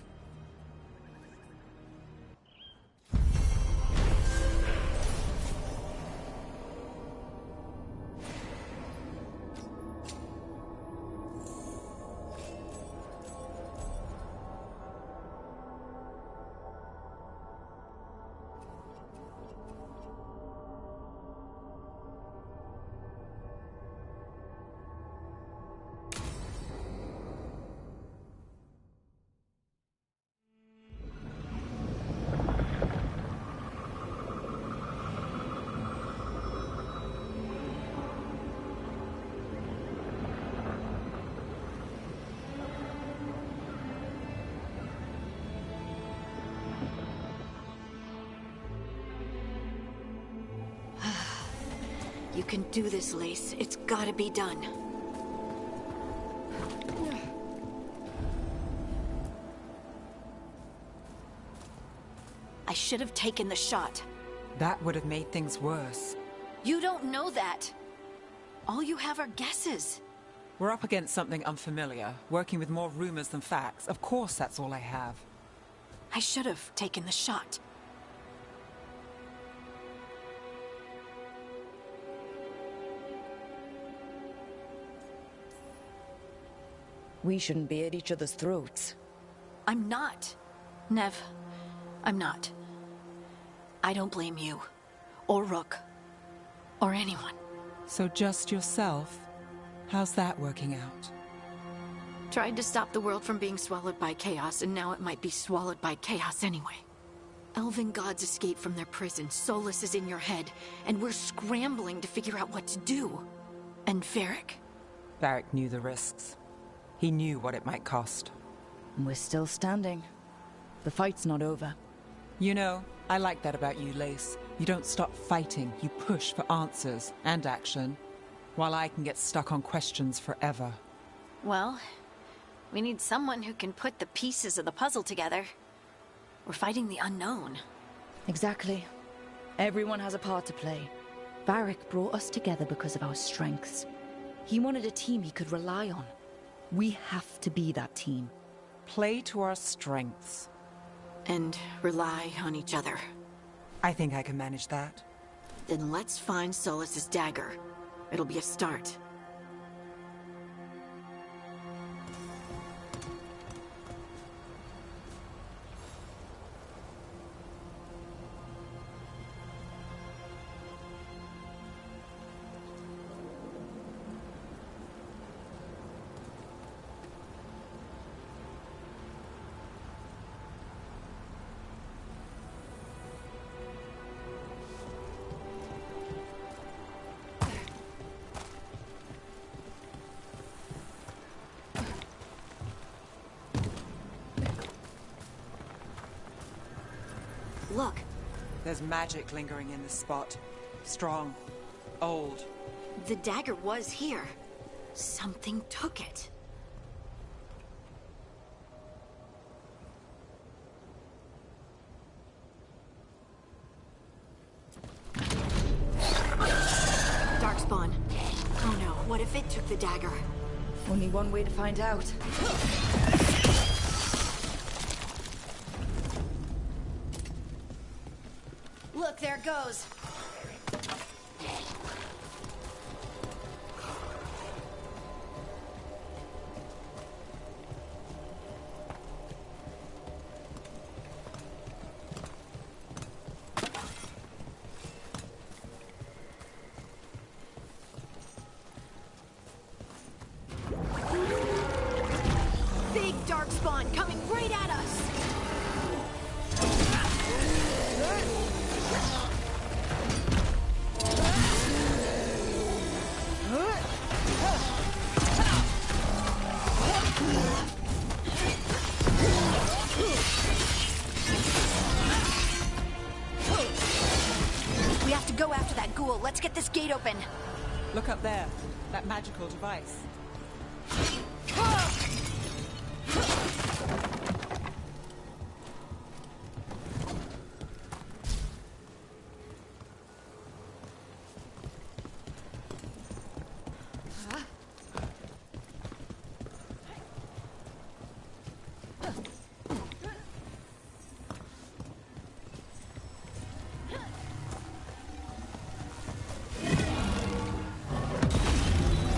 You can do this, Lace. It's gotta be done. I should have taken the shot. That would have made things worse. You don't know that. All you have are guesses. We're up against something unfamiliar, working with more rumors than facts. Of course that's all I have. I should have taken the shot. We shouldn't be at each other's throats. I'm not. Nev, I'm not. I don't blame you. Or Rook. Or anyone. So just yourself? How's that working out? Tried to stop the world from being swallowed by chaos, and now it might be swallowed by chaos anyway. Elven gods escaped from their prison, Solus is in your head, and we're scrambling to figure out what to do. And Varric? Varric knew the risks. He knew what it might cost. We're still standing. The fight's not over. You know, I like that about you, Lace. You don't stop fighting, you push for answers and action, while I can get stuck on questions forever. Well, we need someone who can put the pieces of the puzzle together. We're fighting the unknown. Exactly. Everyone has a part to play. Varric brought us together because of our strengths. He wanted a team he could rely on. We have to be that team. Play to our strengths. And rely on each other. I think I can manage that. Then let's find Solus's dagger. It'll be a start. Look. There's magic lingering in this spot. Strong. Old. The dagger was here. Something took it. Darkspawn. Oh no, what if it took the dagger? Only one way to find out. Look, there it goes. Big Darkspawn coming right at us. We have to go after that ghoul. Let's get this gate open. Look up there. That magical device.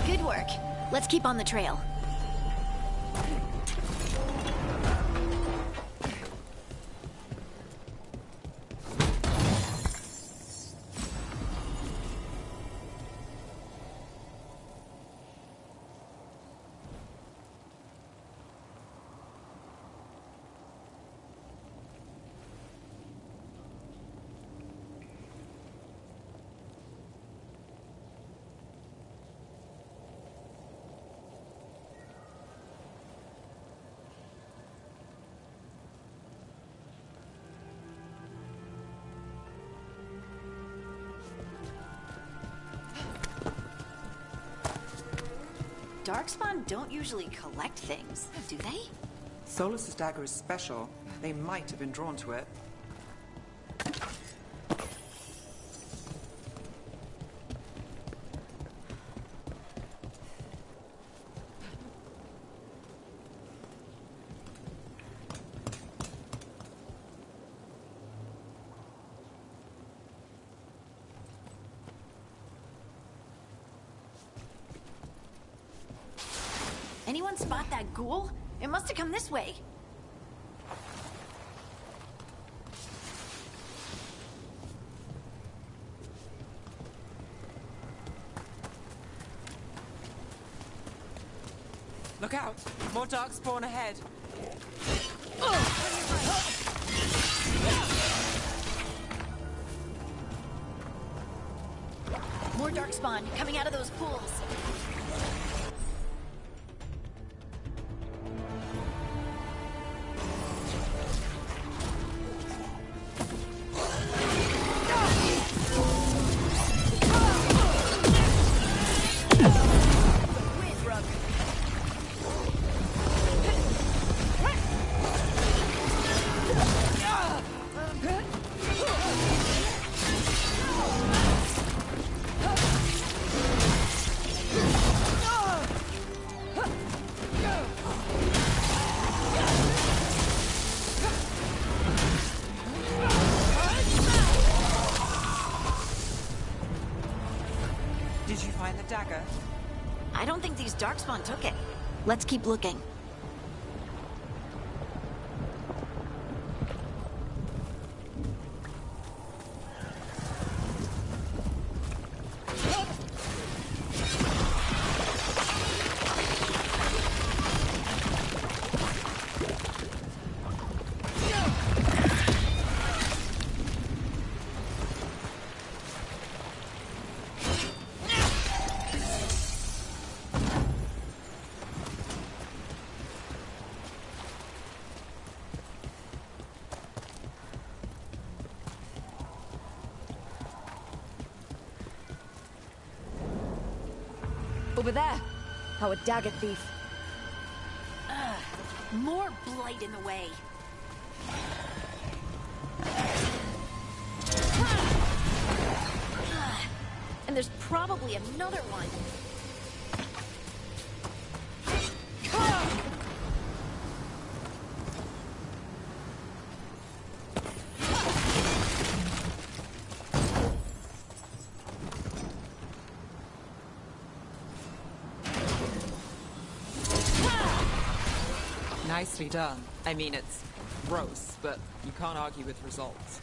Good work. Let's keep on the trail. Darkspawn don't usually collect things, do they? Solus's dagger is special. They might have been drawn to it. Anyone spot that ghoul? It must have come this way. Look out! More darkspawn ahead. More darkspawn coming out of those pools. Did you find the dagger? I don't think these darkspawn took it. Let's keep looking. Over there! Our dagger thief. More blight in the way. And there's probably another one. Nicely done. I mean, it's gross, but you can't argue with results.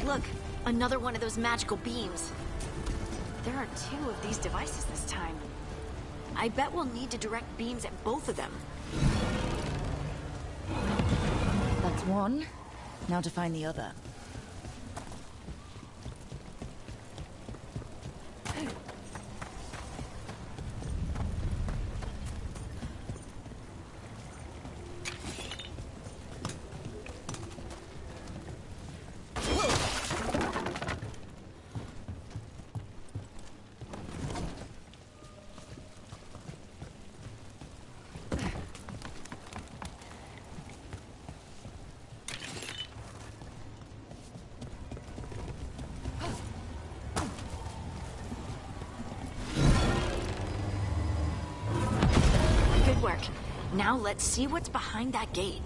Look, another one of those magical beams. There are 2 of these devices this time. I bet we'll need to direct beams at both of them. That's one. Now to find the other. Now let's see what's behind that gate.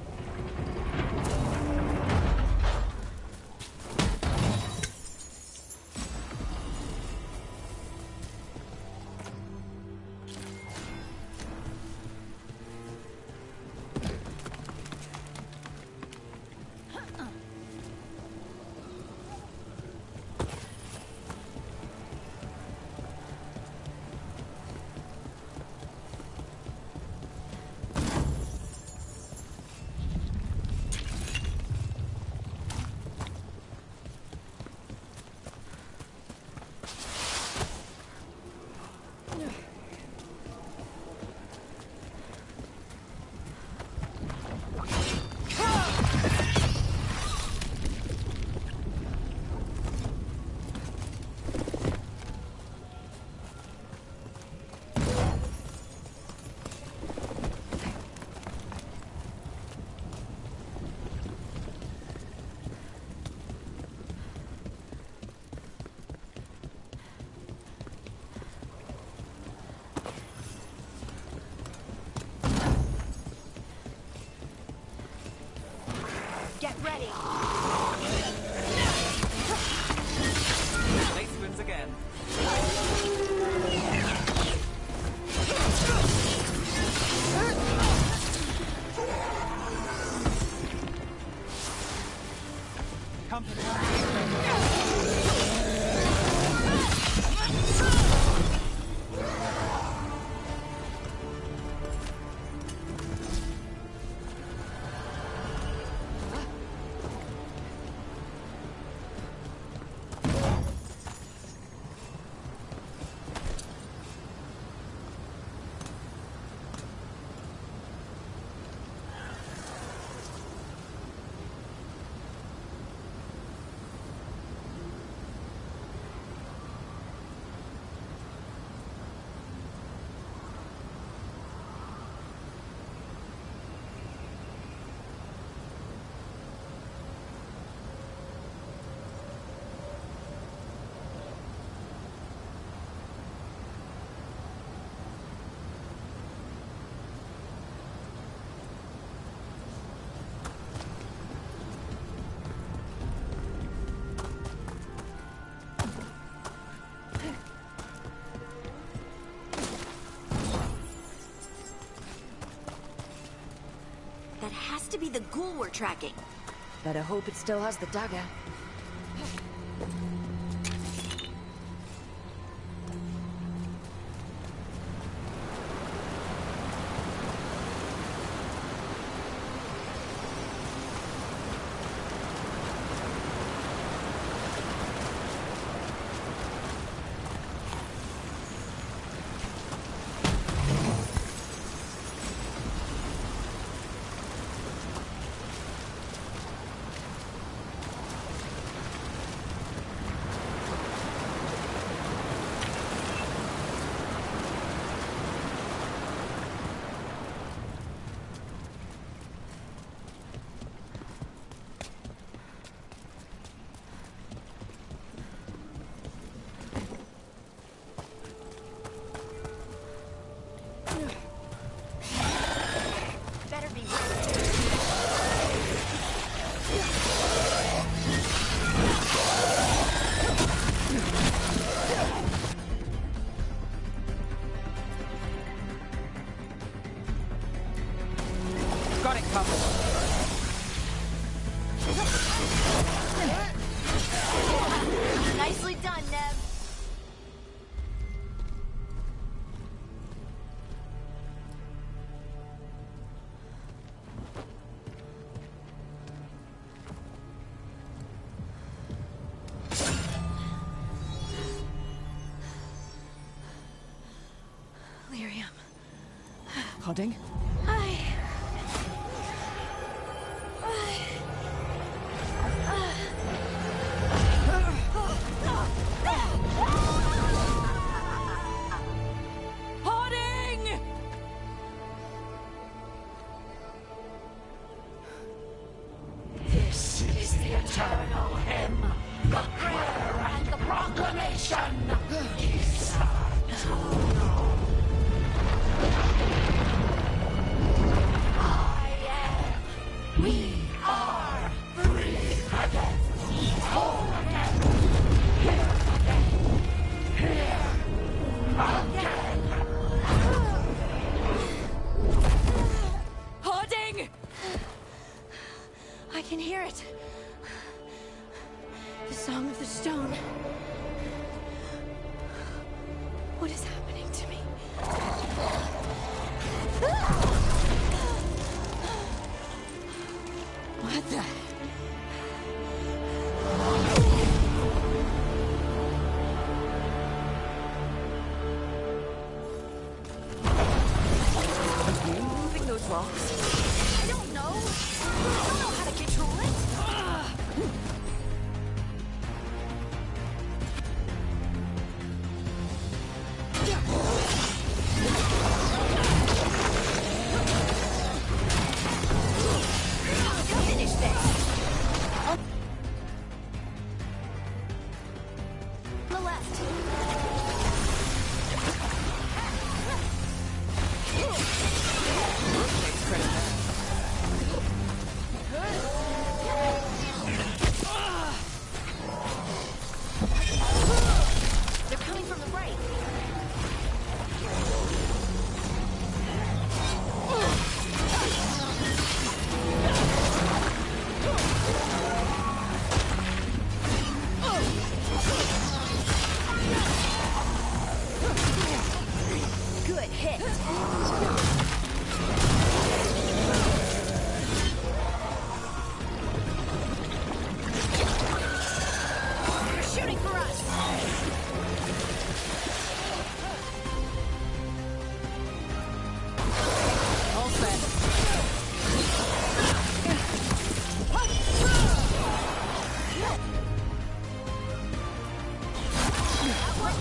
Get ready. Lace wins again. Company. That has to be the ghoul we're tracking. Better hope it still has the dagger. Hodding? Hodding! This is the eternal hymn, the prayer and the proclamation. We are free again, whole again, here again. Hodding! I can hear it. The Song of the Stone. What is happening to me? What the? Are you moving those rocks? I don't know. I don't know how to control it. Finish this. On the left. They're coming from the right. Good hit. They're shooting for us. All set.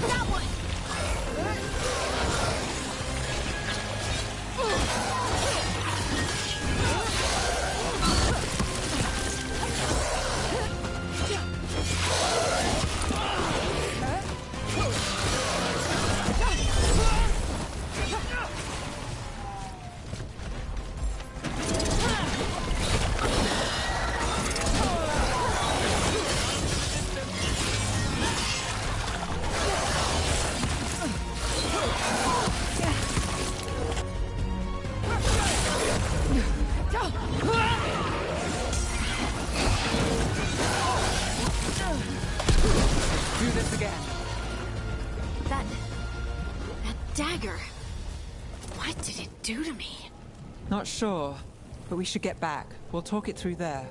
That one. Do this again. That dagger. What did it do to me? Not sure, but we should get back. We'll talk it through there.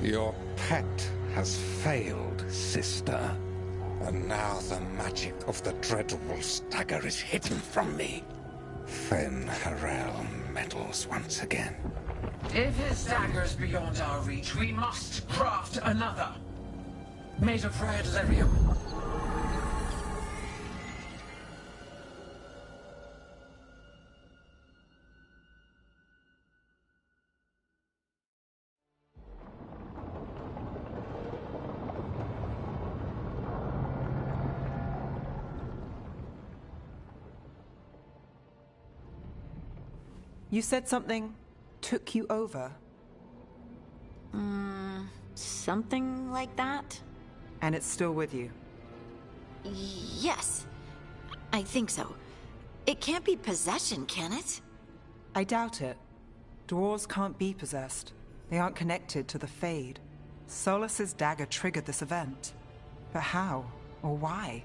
Your pet has failed, sister. And now the magic of the Dreadwolf's dagger is hidden from me. Fen Harel meddles once again. If his dagger's beyond our reach, we must craft another. Made of red lyrium. You said something took you over. Something like that? And it's still with you. Yes. I think so. It can't be possession, can it? I doubt it. Dwarves can't be possessed. They aren't connected to the Fade. Solus's dagger triggered this event. But how? Or why?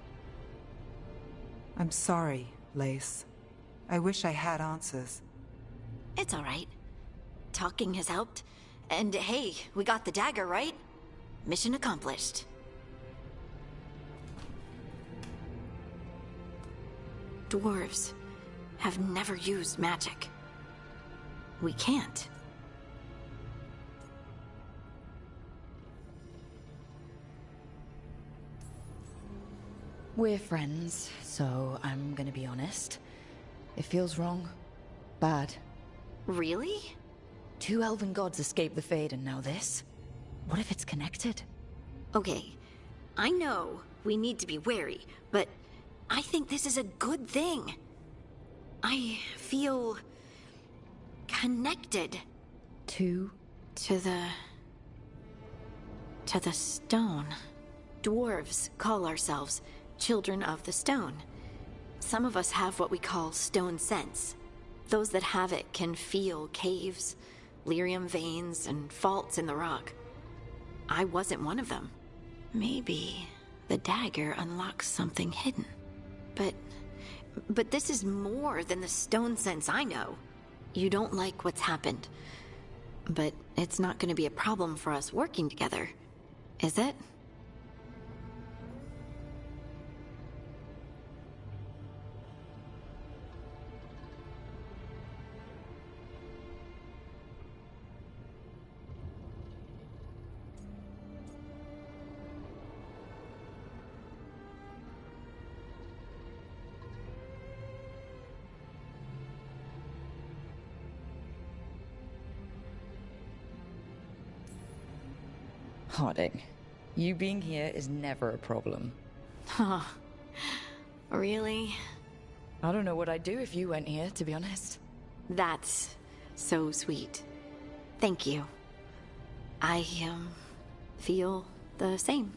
I'm sorry, Lace. I wish I had answers. It's all right. Talking has helped. And hey, we got the dagger, right? Mission accomplished. Dwarves have never used magic. We can't. We're friends, so I'm gonna be honest. It feels wrong. Bad. Really? 2 elven gods escaped the Fade and now this? What if it's connected? Okay, I know we need to be wary, but I think this is a good thing. I feel connected. To the stone. Dwarves call ourselves Children of the Stone. Some of us have what we call stone sense. Those that have it can feel caves, lyrium veins, and faults in the rock. I wasn't one of them. Maybe the dagger unlocks something hidden. But this is more than the stone sense I know. You don't like what's happened. But it's not going to be a problem for us working together, is it? Harding, you being here is never a problem. Huh. Really? I don't know what I'd do if you went here, to be honest. That's so sweet. Thank you. I, feel the same.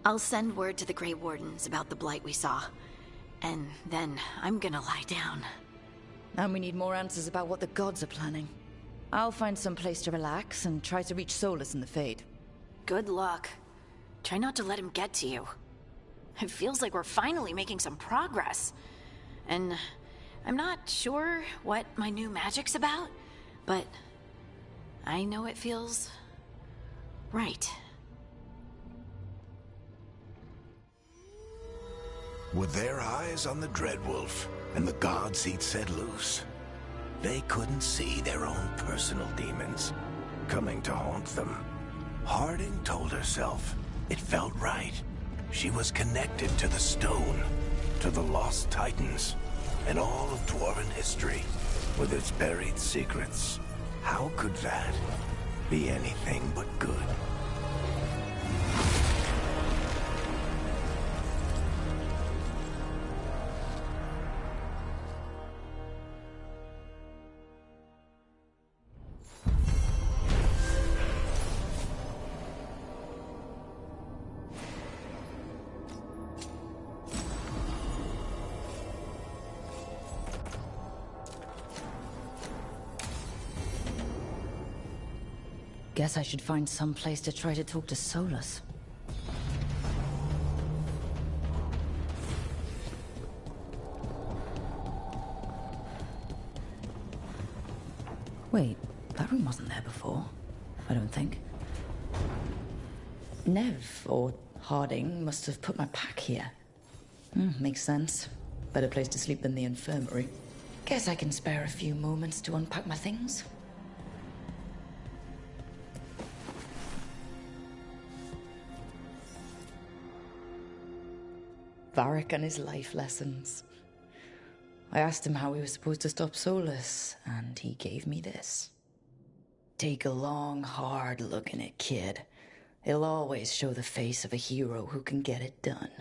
I'll send word to the Grey Wardens about the blight we saw. And then I'm gonna lie down. And we need more answers about what the gods are planning. I'll find some place to relax and try to reach Solus in the Fade. Good luck. Try not to let him get to you. It feels like we're finally making some progress. And I'm not sure what my new magic's about, but I know it feels right. With their eyes on the Dreadwolf and the gods he'd set loose, they couldn't see their own personal demons coming to haunt them. Harding told herself it felt right. She was connected to the stone, to the lost titans, and all of Dwarven history, with its buried secrets. How could that be anything but good? Guess I should find some place to try to talk to Solus. Wait, that room wasn't there before. I don't think. Nev, or Harding, must have put my pack here. Makes sense. Better place to sleep than the infirmary. Guess I can spare a few moments to unpack my things. Varric and his life lessons. I asked him how we were supposed to stop Solus, and he gave me this. Take a long, hard look in it, kid. It'll always show the face of a hero who can get it done.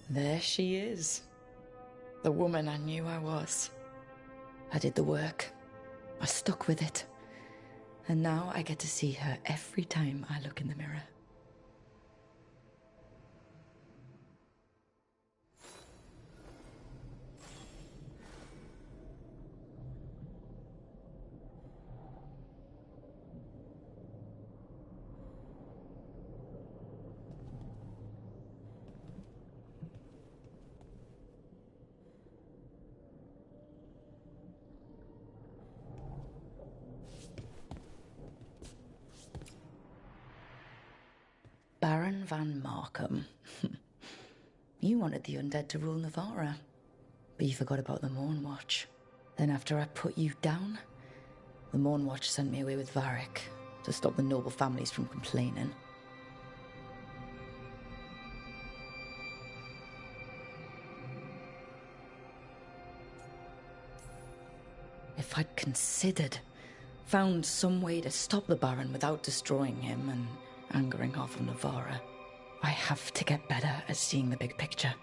There she is. The woman I knew I was. I did the work. I stuck with it. And now I get to see her every time I look in the mirror. Baron van Markham. You wanted the undead to rule Navarra, but you forgot about the Mournwatch. Then after I put you down, the Mournwatch sent me away with Varric to stop the noble families from complaining. If I'd considered, found some way to stop the Baron without destroying him and angering half of Navarra, I have to get better at seeing the big picture.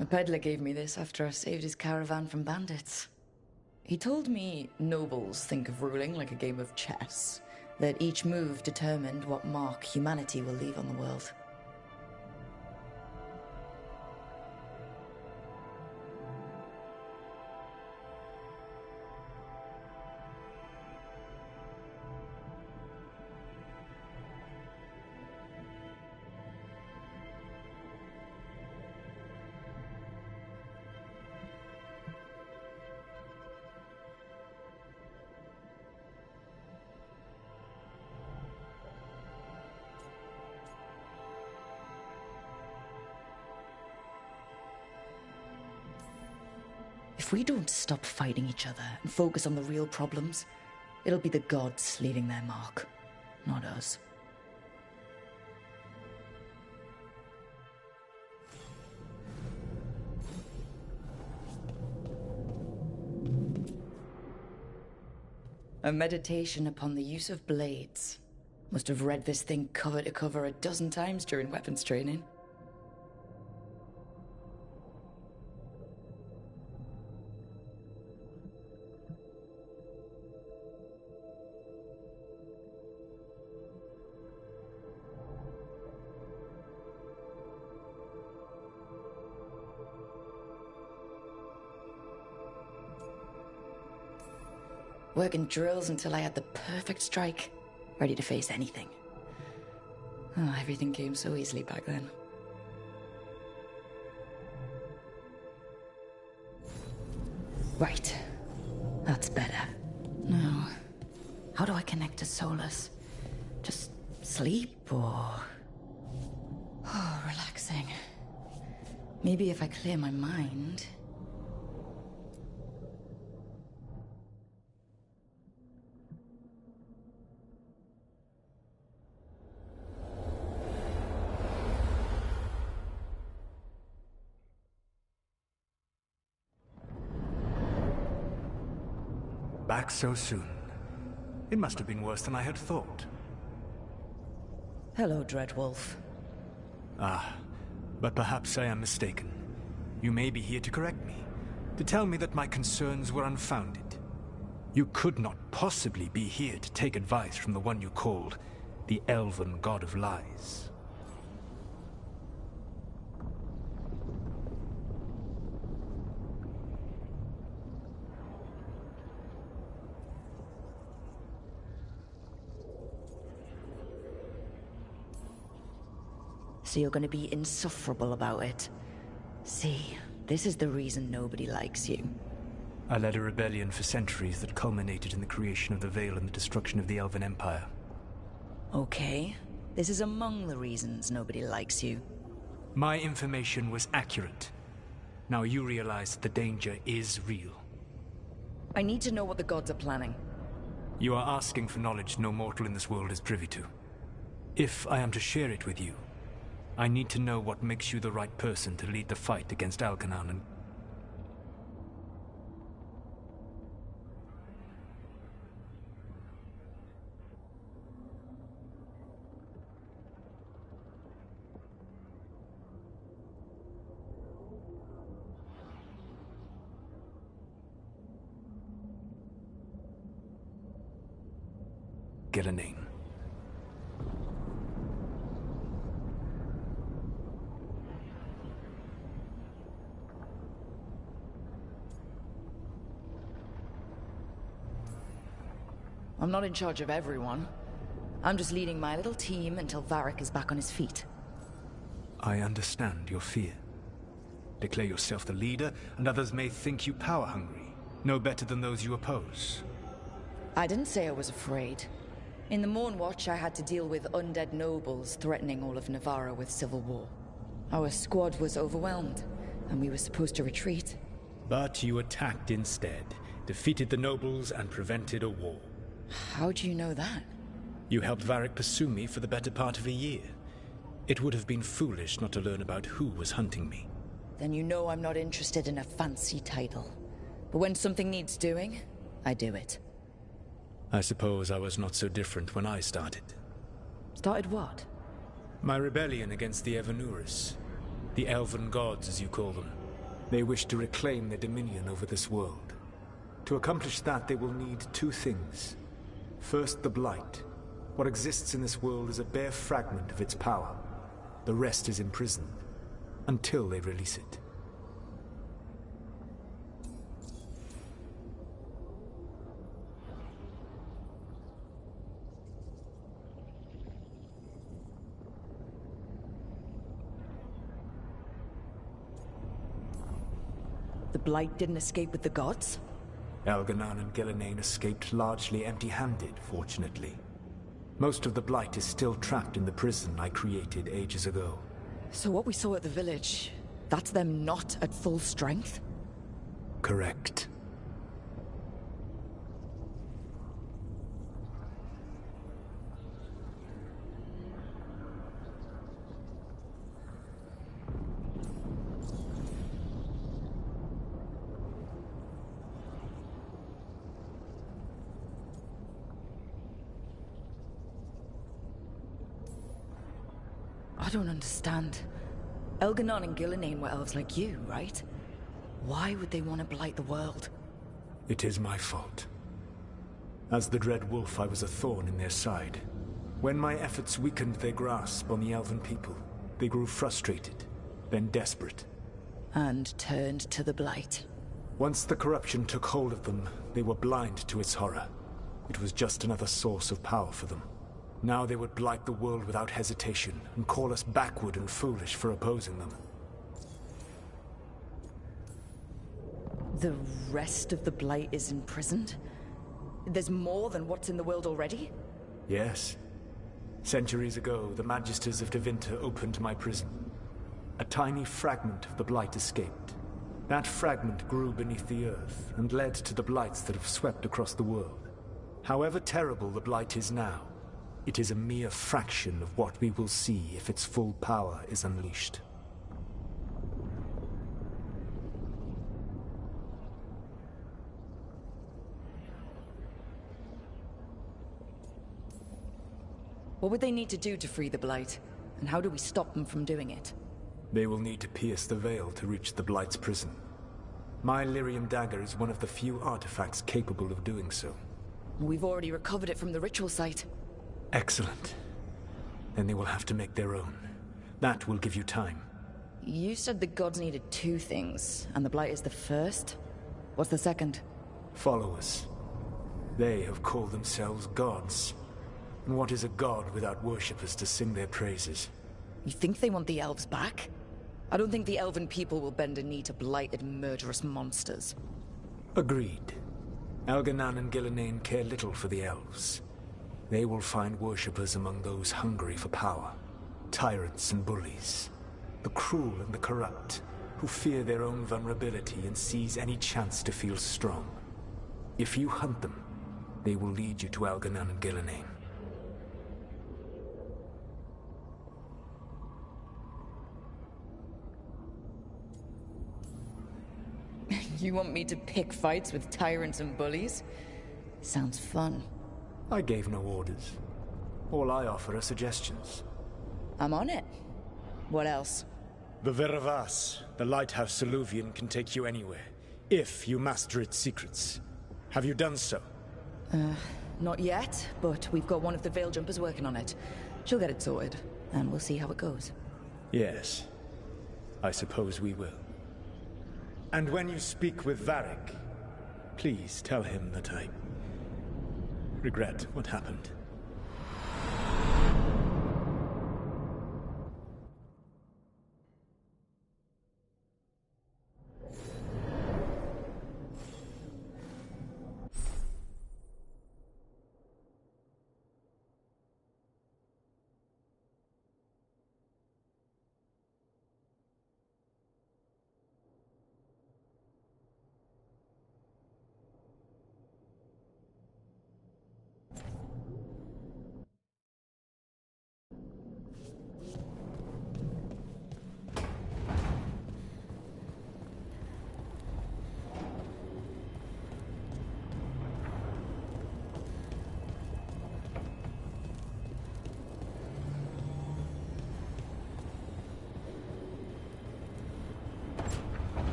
A peddler gave me this after I saved his caravan from bandits. He told me nobles think of ruling like a game of chess, that each move determined what mark humanity will leave on the world. If we don't stop fighting each other and focus on the real problems, it'll be the gods leaving their mark, not us. A meditation upon the use of blades. Must have read this thing cover to cover a dozen times during weapons training. Working drills until I had the perfect strike, ready to face anything. Oh, everything came so easily back then. Right. That's better. Now, how do I connect to Solus? Just sleep or... Oh, relaxing. Maybe if I clear my mind... Back so soon. It must have been worse than I had thought. Hello, Dreadwolf. Ah, but perhaps I am mistaken. You may be here to correct me, to tell me that my concerns were unfounded. You could not possibly be here to take advice from the one you called the Elven God of Lies. So you're going to be insufferable about it. See, this is the reason nobody likes you. I led a rebellion for centuries that culminated in the creation of the Veil and the destruction of the Elven Empire. Okay, this is among the reasons nobody likes you. My information was accurate. Now you realize that the danger is real. I need to know what the gods are planning. You are asking for knowledge no mortal in this world is privy to. If I am to share it with you, I need to know what makes you the right person to lead the fight against Alkanan and... Get a name. I'm not in charge of everyone. I'm just leading my little team until Varric is back on his feet. I understand your fear. Declare yourself the leader, and others may think you power-hungry. No better than those you oppose. I didn't say I was afraid. In the Morn Watch, I had to deal with undead nobles threatening all of Navarra with civil war. Our squad was overwhelmed, and we were supposed to retreat. But you attacked instead, defeated the nobles, and prevented a war. How do you know that? You helped Varric pursue me for the better part of a year. It would have been foolish not to learn about who was hunting me. Then you know I'm not interested in a fancy title. But when something needs doing, I do it. I suppose I was not so different when I started. Started what? My rebellion against the Evanuris. The Elven Gods, as you call them. They wish to reclaim their dominion over this world. To accomplish that, they will need two things. First, the Blight. What exists in this world is a bare fragment of its power. The rest is imprisoned, until they release it. The Blight didn't escape with the gods? Elganan and Gillenane escaped largely empty-handed, fortunately. Most of the Blight is still trapped in the prison I created ages ago. So what we saw at the village, that's them not at full strength? Correct. I don't understand. Elganon and Gillenane were elves like you, right? Why would they want to blight the world? It is my fault. As the Dread Wolf, I was a thorn in their side. When my efforts weakened their grasp on the Elven people, they grew frustrated, then desperate. And turned to the Blight. Once the corruption took hold of them, they were blind to its horror. It was just another source of power for them. Now they would blight the world without hesitation, and call us backward and foolish for opposing them. The rest of the Blight is imprisoned? There's more than what's in the world already? Yes. Centuries ago, the Magisters of Tevinter opened my prison. A tiny fragment of the Blight escaped. That fragment grew beneath the earth, and led to the Blights that have swept across the world. However terrible the Blight is now, it is a mere fraction of what we will see if its full power is unleashed. What would they need to do to free the Blight? And how do we stop them from doing it? They will need to pierce the veil to reach the Blight's prison. My Lyrium dagger is one of the few artifacts capable of doing so. We've already recovered it from the ritual site. Excellent. Then they will have to make their own. That will give you time. You said the gods needed two things, and the Blight is the first? What's the second? Followers. They have called themselves gods. And what is a god without worshippers to sing their praises? You think they want the elves back? I don't think the elven people will bend a knee to blighted, murderous monsters. Agreed. Elganan and Gillenane care little for the elves. They will find worshippers among those hungry for power. Tyrants and bullies. The cruel and the corrupt, who fear their own vulnerability and seize any chance to feel strong. If you hunt them, they will lead you to Elganan and Gillenane. You want me to pick fights with tyrants and bullies? Sounds fun. I gave no orders. All I offer are suggestions. I'm on it. What else? The Veravas, the lighthouse Soluvian, can take you anywhere, if you master its secrets. Have you done so? Not yet, but we've got one of the Veil Jumpers working on it. She'll get it sorted, and we'll see how it goes. Yes. I suppose we will. And when you speak with Varric, please tell him that I regret what happened.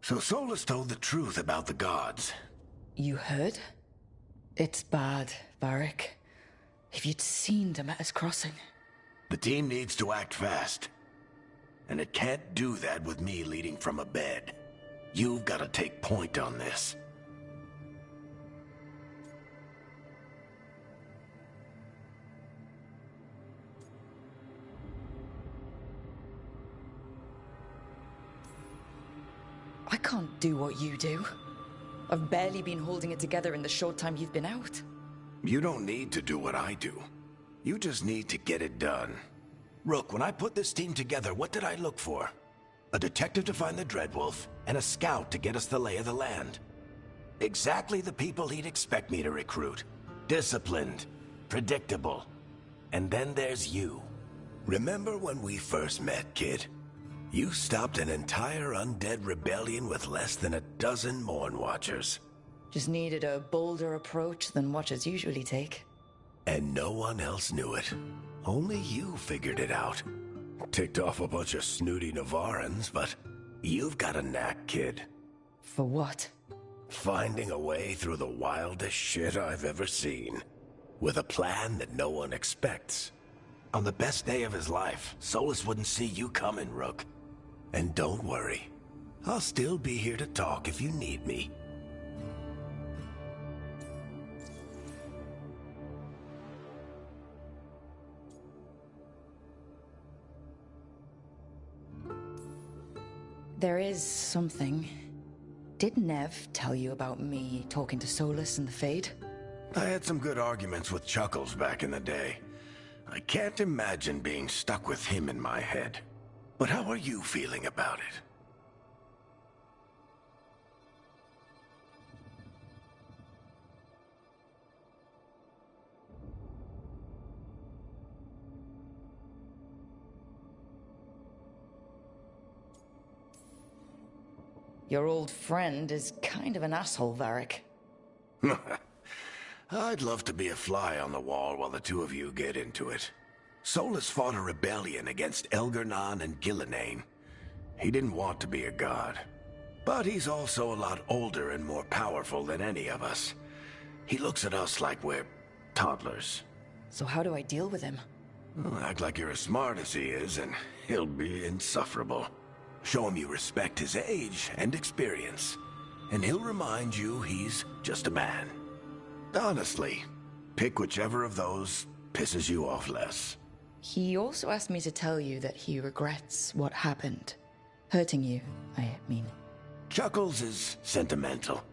So Solus told the truth about the gods. You heard? It's bad, Varric. If you'd seen Demeter's crossing. The team needs to act fast. And it can't do that with me leading from a bed. You've got to take point on this. I can't do what you do. I've barely been holding it together in the short time you've been out. You don't need to do what I do. You just need to get it done. Rook, when I put this team together, what did I look for? A detective to find the Dreadwolf, and a scout to get us the lay of the land. Exactly the people he'd expect me to recruit. Disciplined, predictable. And then there's you. Remember when we first met, kid? You stopped an entire undead rebellion with less than a dozen Morn Watchers. Just needed a bolder approach than Watchers usually take. And no one else knew it. Only you figured it out. Ticked off a bunch of snooty Navarrans, but you've got a knack, kid. For what? Finding a way through the wildest shit I've ever seen. With a plan that no one expects. On the best day of his life, Solus wouldn't see you coming, Rook. And don't worry. I'll still be here to talk if you need me. There is something. Did Nev tell you about me talking to Solus and the Fade? I had some good arguments with Chuckles back in the day. I can't imagine being stuck with him in my head. But how are you feeling about it? Your old friend is kind of an asshole, Varric. I'd love to be a fly on the wall while the two of you get into it. Solus fought a rebellion against Elgernon and Gillenane. He didn't want to be a god. But he's also a lot older and more powerful than any of us. He looks at us like we're toddlers. So how do I deal with him? Well, act like you're as smart as he is, and he'll be insufferable. Show him you respect his age and experience, and he'll remind you he's just a man. Honestly, pick whichever of those pisses you off less. He also asked me to tell you that he regrets what happened. Hurting you, I mean. Chuckles is sentimental.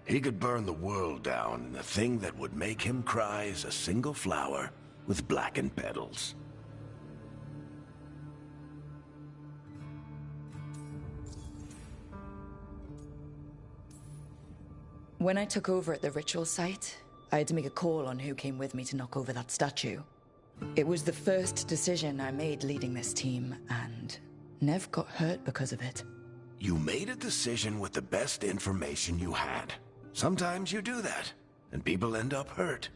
He could burn the world down, and the thing that would make him cry is a single flower with blackened petals. When I took over at the ritual site, I had to make a call on who came with me to knock over that statue. It was the first decision I made leading this team, and Nev got hurt because of it. You made a decision with the best information you had. Sometimes you do that, and people end up hurt.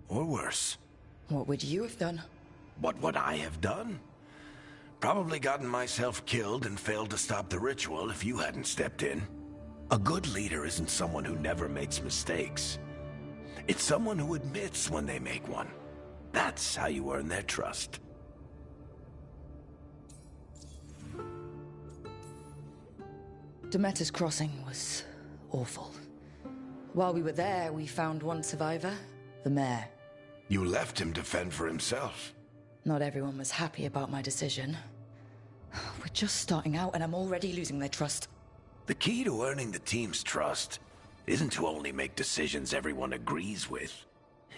Or worse. What would you have done? What would I have done? Probably gotten myself killed and failed to stop the ritual if you hadn't stepped in. A good leader isn't someone who never makes mistakes. It's someone who admits when they make one. That's how you earn their trust. Demeter's crossing was awful. While we were there, we found one survivor, the mayor. You left him to fend for himself. Not everyone was happy about my decision. We're just starting out and I'm already losing their trust. The key to earning the team's trust isn't to only make decisions everyone agrees with.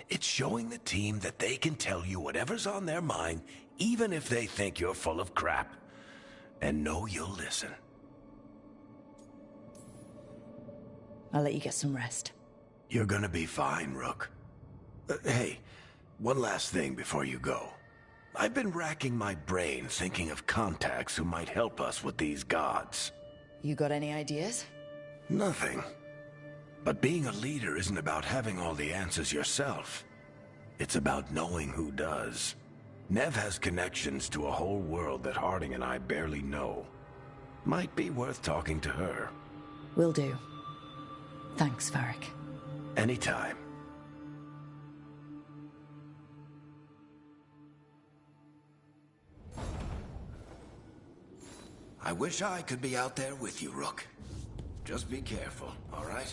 It's showing the team that they can tell you whatever's on their mind, even if they think you're full of crap. And know you'll listen. I'll let you get some rest. You're gonna be fine, Rook. Hey, one last thing before you go. I've been racking my brain thinking of contacts who might help us with these gods. You got any ideas? Nothing. But being a leader isn't about having all the answers yourself. It's about knowing who does. Nev has connections to a whole world that Harding and I barely know. Might be worth talking to her. Will do. Thanks, Varric. Anytime. I wish I could be out there with you, Rook. Just be careful, all right?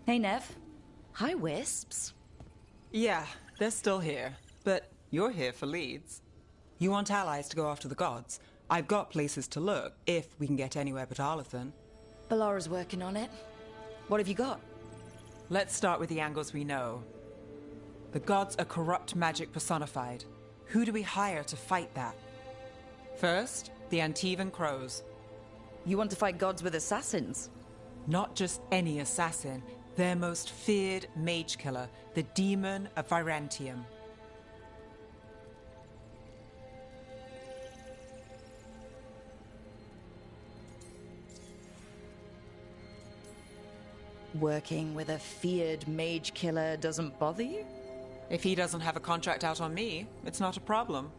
Hey, Nev. Hi, Wisps. Yeah, they're still here. But you're here for leads. You want allies to go after the gods? I've got places to look, if we can get anywhere but Arlathan. Bellara's working on it. What have you got? Let's start with the angles we know. The gods are corrupt magic personified. Who do we hire to fight that? First, the Antivan Crows. You want to fight gods with assassins? Not just any assassin. Their most feared mage killer, the Demon of Virantium. Working with a feared mage killer doesn't bother you? If he doesn't have a contract out on me, it's not a problem.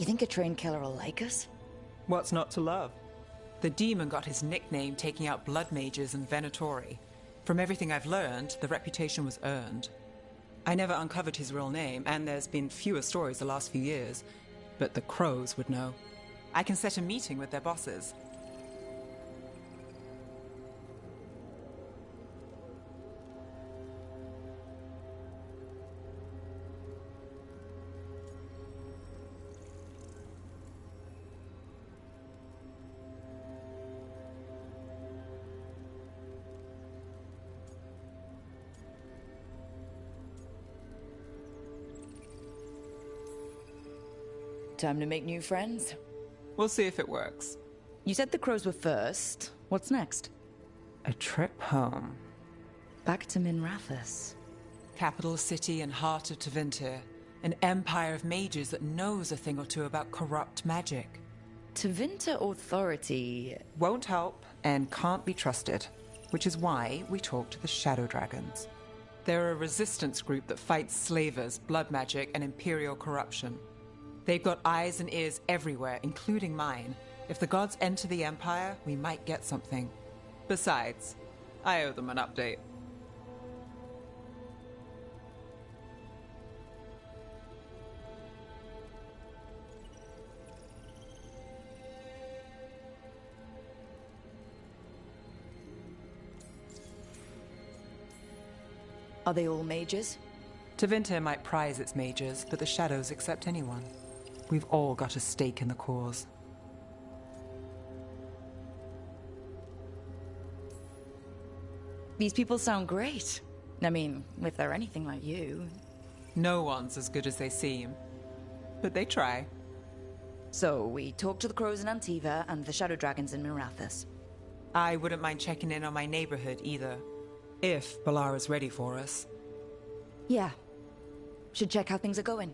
You think a trained killer will like us? What's not to love? The demon got his nickname taking out blood mages and Venatori. From everything I've learned, the reputation was earned. I never uncovered his real name, and there's been fewer stories the last few years, but the Crows would know. I can set a meeting with their bosses. Time to make new friends. We'll see if it works. You said the Crows were first. What's next? A trip home. Back to Minrathous. Capital city and heart of Tevinter. An empire of mages that knows a thing or two about corrupt magic. Tevinter authority... won't help and can't be trusted. Which is why we talk to the Shadow Dragons. They're a resistance group that fights slavers, blood magic, and imperial corruption. They've got eyes and ears everywhere, including mine. If the gods enter the Empire, we might get something. Besides, I owe them an update. Are they all mages? Tevinter might prize its mages, but the Shadows accept anyone. We've all got a stake in the cause. These people sound great. I mean, if they're anything like you. No one's as good as they seem. But they try. So, we talk to the crows in Antiva and the shadow dragons in Mirathas. I wouldn't mind checking in on my neighborhood either. If Bellara's ready for us. Yeah. Should check how things are going.